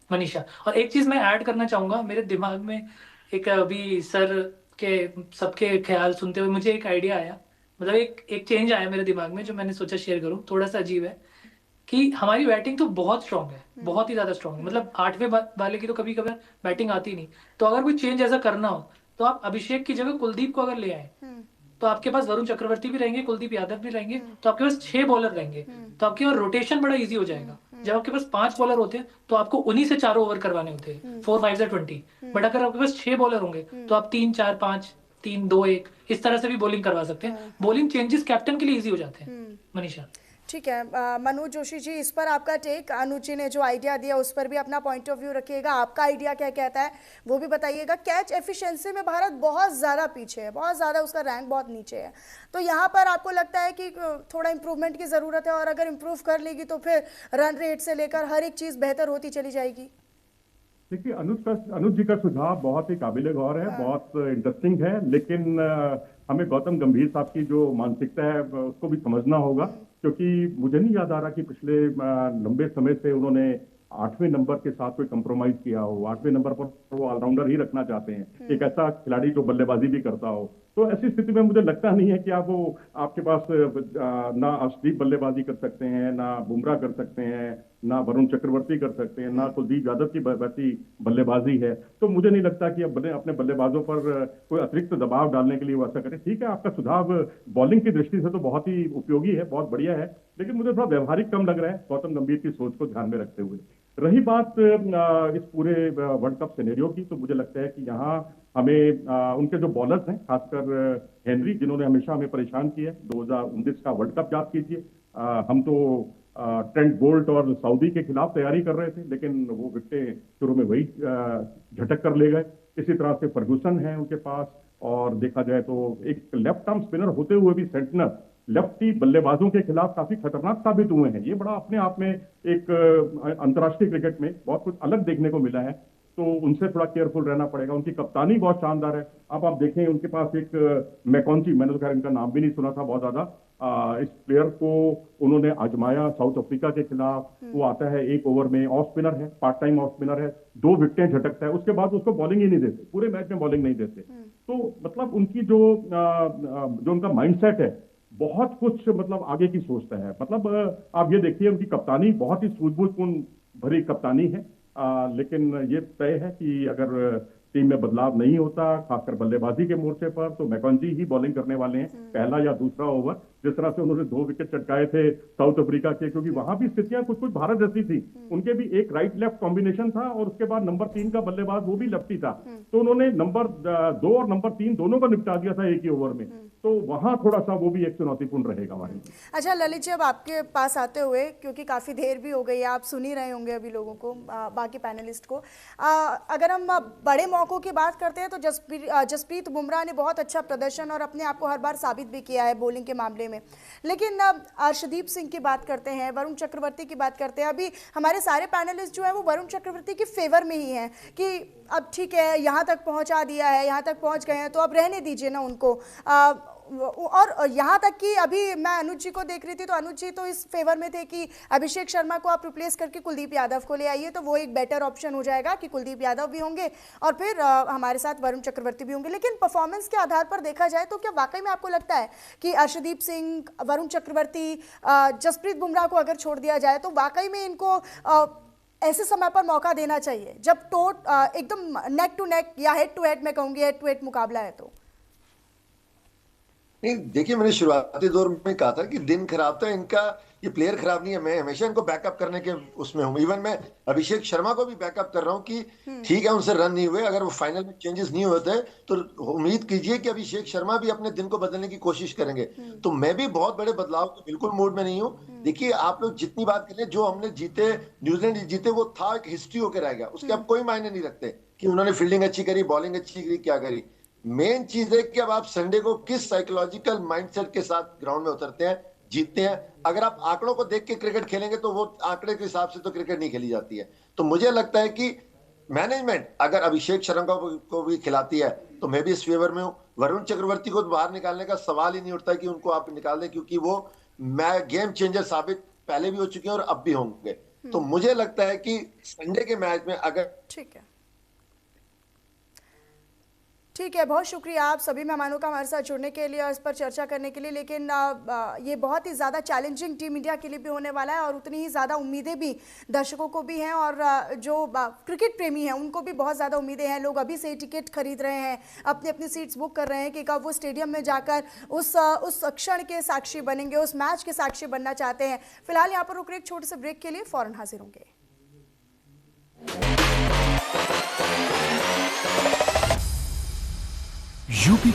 मनीषा। और एक चीज मैं ऐड करना चाहूंगा, मेरे दिमाग में एक अभी सर के सबके ख्याल सुनते हुए मुझे एक आइडिया आया, मतलब एक चेंज आया मेरे दिमाग में, जो मैंने सोचा शेयर करूं। थोड़ा सा अजीब है कि हमारी बैटिंग तो बहुत स्ट्रांग है, बहुत ही ज्यादा स्ट्रांग है। मतलब 8वें वाले की तो कभी कभार बैटिंग आती नहीं। तो अगर कोई चेंज ऐसा करना हो, तो आप अभिषेक की जगह कुलदीप को अगर ले आए, तो आपके पास वरुण चक्रवर्ती भी रहेंगे, कुलदीप यादव भी रहेंगे, तो आपके पास 6 बॉलर रहेंगे। तो आपके पास रोटेशन बड़ा इजी हो जाएगा। जब आपके पास 5 बॉलर होते हैं, तो आपको उन्हीं से 4 ओवर करवाने होते हैं, 4 5 या 20। बट अगर आपके पास 6 बॉलर होंगे, तो आप 3 4 5 3 2 1 इस तरह से भी बॉलिंग करवा सकते हैं। बॉलिंग चेंजेस कैप्टन के लिए इजी हो जाते हैं, मनीषा। ठीक है, मनोज जोशी जी, इस पर आपका टेक। अनुज जी ने जो आइडिया दिया उस पर भी अपना पॉइंट ऑफ व्यू रखिएगा। आपका आइडिया क्या कहता है वो भी बताइएगा। कैच एफिशिएंसी में भारत बहुत ज़्यादा पीछे है, बहुत ज़्यादा, उसका रैंक बहुत नीचे है। तो यहाँ पर आपको लगता है कि थोड़ा इम्प्रूवमेंट की ज़रूरत है, और अगर इम्प्रूव कर लेगी तो फिर रन रेट से लेकर हर एक चीज़ बेहतर होती चली जाएगी? देखिए, अनुज जी का सुझाव बहुत ही काबिले गौर है, बहुत इंटरेस्टिंग है, लेकिन हमें गौतम गंभीर साहब की जो मानसिकता है उसको भी समझना होगा, क्योंकि मुझे नहीं याद आ रहा कि पिछले लंबे समय से उन्होंने 8वें नंबर के साथ कोई कंप्रोमाइज किया हो। 8वें नंबर पर वो ऑलराउंडर ही रखना चाहते हैं, एक ऐसा खिलाड़ी जो बल्लेबाजी भी करता हो। तो ऐसी स्थिति में मुझे लगता नहीं है कि आपके पास ना अर्शदीप बल्लेबाजी कर सकते हैं, ना बुमराह कर सकते हैं, ना वरुण चक्रवर्ती कर सकते हैं, ना कुलदीप यादव की वैसी बल्लेबाजी है। तो मुझे नहीं लगता कि अब अपने बल्लेबाजों पर कोई अतिरिक्त दबाव डालने के लिए वो ऐसा करें। ठीक है, आपका सुझाव बॉलिंग की दृष्टि से तो बहुत ही उपयोगी है, बहुत बढ़िया है, लेकिन मुझे थोड़ा व्यवहारिक कम लग रहा है गौतम गंभीर की सोच को ध्यान में रखते हुए। रही बात इस पूरे वर्ल्ड कप सिनेरियो की, तो मुझे लगता है कि यहाँ हमें उनके जो बॉलर्स हैं, खासकर हेनरी, जिन्होंने हमेशा हमें परेशान किया है। 2019 का वर्ल्ड कप याद कीजिए, हम तो ट्रेंट बोल्ट और सऊदी के खिलाफ तैयारी कर रहे थे, लेकिन वो विकेटें शुरू में वही झटक कर ले गए। इसी तरह से फर्गूसन है उनके पास, और देखा जाए तो एक लेफ्ट आर्म स्पिनर होते हुए भी सेंटनर लेफ्टी बल्लेबाजों के खिलाफ काफी खतरनाक साबित हुए हैं। ये बड़ा अपने आप में एक अंतर्राष्ट्रीय क्रिकेट में बहुत कुछ अलग देखने को मिला है, तो उनसे थोड़ा केयरफुल रहना पड़ेगा। उनकी कप्तानी बहुत शानदार है। अब आप देखें, उनके पास एक मैकॉन्ची, मैंने तो खैर इनका नाम भी नहीं सुना था बहुत ज्यादा, इस प्लेयर को उन्होंने आजमाया साउथ अफ्रीका के खिलाफ। वो आता है 1 ओवर में, ऑफ स्पिनर है, पार्ट टाइम ऑफ स्पिनर है, 2 विकेटें झटकता है, उसके बाद उसको बॉलिंग ही नहीं देते, पूरे मैच में बॉलिंग नहीं देते। तो मतलब उनकी जो उनका माइंडसेट है, बहुत कुछ मतलब आगे की सोचता है। मतलब आप ये देखिए, उनकी कप्तानी बहुत ही सूझबूझपूर्ण भरी कप्तानी है, लेकिन ये तय है कि अगर टीम में बदलाव नहीं होता, खासकर बल्लेबाजी के मोर्चे पर, तो मैकॉन्जी ही बॉलिंग करने वाले हैं, पहला या दूसरा ओवर। जिस तरह से उन्होंने 2 विकेट चटकाए थे साउथ अफ्रीका के, क्योंकि वहां भी स्थितियां कुछ कुछ भारत जैसी थी। उनके भी एक राइट लेफ्ट कॉम्बिनेशन था और उसके बाद नंबर 3 का बल्लेबाज वो भी लेफ्टी था, तो उन्होंने नंबर 2 और नंबर 3 दोनों को निपटा दिया था एक ही ओवर में। तो वहां थोड़ा सा वो भी एक चुनौतीपूर्ण रहेगा हमारे लिए। अच्छा ललित जी, अब आपके पास आते हुए, क्योंकि काफ़ी देर भी हो गई है, आप सुन ही रहे होंगे अभी लोगों को, बाकी पैनलिस्ट को, अगर हम बड़े मौकों की बात करते हैं तो जसप्रीत बुमराह ने बहुत अच्छा प्रदर्शन और अपने आप को हर बार साबित भी किया है बॉलिंग के मामले में। लेकिन अर्शदीप सिंह की बात करते हैं, वरुण चक्रवर्ती की बात करते हैं, अभी हमारे सारे पैनलिस्ट जो है वो वरुण चक्रवर्ती के फेवर में ही हैं कि अब ठीक है, यहाँ तक पहुँचा दिया है, यहाँ तक पहुँच गए हैं, तो अब रहने दीजिए ना उनको। और यहाँ तक कि अभी मैं अनुज जी को देख रही थी तो अनुज जी तो इस फेवर में थे कि अभिषेक शर्मा को आप रिप्लेस करके कुलदीप यादव को ले आइए, तो वो एक बेटर ऑप्शन हो जाएगा कि कुलदीप यादव भी होंगे और फिर हमारे साथ वरुण चक्रवर्ती भी होंगे। लेकिन परफॉर्मेंस के आधार पर देखा जाए तो क्या वाकई में आपको लगता है कि अर्शदीप सिंह, वरुण चक्रवर्ती, जसप्रीत बुमराह को अगर छोड़ दिया जाए तो वाकई में इनको ऐसे समय पर मौका देना चाहिए जब एकदम नेक टू नेक या हेड टू हेड, मैं कहूँगी हेड टू हेड मुकाबला है? तो नहीं, देखिए मैंने शुरुआती दौर में कहा था कि दिन खराब था इनका, ये प्लेयर खराब नहीं है। मैं हमेशा इनको बैकअप करने के उसमें हूँ। इवन मैं अभिषेक शर्मा को भी बैकअप कर रहा हूँ कि ठीक है उनसे रन नहीं हुए, अगर वो फाइनल में चेंजेस नहीं होते तो उम्मीद कीजिए कि अभिषेक शर्मा भी अपने दिन को बदलने की कोशिश करेंगे। तो मैं भी बहुत बड़े बदलाव के बिल्कुल मूड में नहीं हूँ। देखिए आप लोग जितनी बात करें, जो हमने जीते, न्यूजीलैंड जीते, वो था एक हिस्ट्री होकर रह गया, उसके अब कोई मायने नहीं रखते कि उन्होंने फील्डिंग अच्छी करी, बॉलिंग अच्छी करी, क्या करी। मेन चीज है कि अब आप संडे को किस साइकोलॉजिकल माइंडसेट के साथ ग्राउंड में उतरते हैं, जीतते हैं। अगर आप आंकड़ों को देख के क्रिकेट खेलेंगे तो वो आंकड़े के हिसाब से तो क्रिकेट नहीं खेली जाती है। तो मुझे लगता है कि मैनेजमेंट अगर अभिषेक शर्मा को भी खिलाती है तो मैं भी इस फेवर में हूँ। वरुण चक्रवर्ती को बाहर निकालने का सवाल ही नहीं उठता कि उनको आप निकाल दें, क्योंकि वो गेम चेंजर साबित पहले भी हो चुके हैं और अब भी होंगे। तो मुझे लगता है कि संडे के मैच में अगर ठीक है, बहुत शुक्रिया आप सभी मेहमानों का हमारे साथ जुड़ने के लिए और इस पर चर्चा करने के लिए। लेकिन ये बहुत ही ज़्यादा चैलेंजिंग टीम इंडिया के लिए भी होने वाला है और उतनी ही ज़्यादा उम्मीदें भी दर्शकों को भी हैं और जो क्रिकेट प्रेमी हैं उनको भी बहुत ज़्यादा उम्मीदें हैं। लोग अभी से ही टिकट खरीद रहे हैं, अपनी अपनी सीट्स बुक कर रहे हैं कि कब वो स्टेडियम में जाकर उस क्षण के साक्षी बनेंगे, उस मैच के साक्षी बनना चाहते हैं। फिलहाल यहाँ पर रुक रहे एक छोटे से ब्रेक के लिए, फौरन हाजिर होंगे। यूपी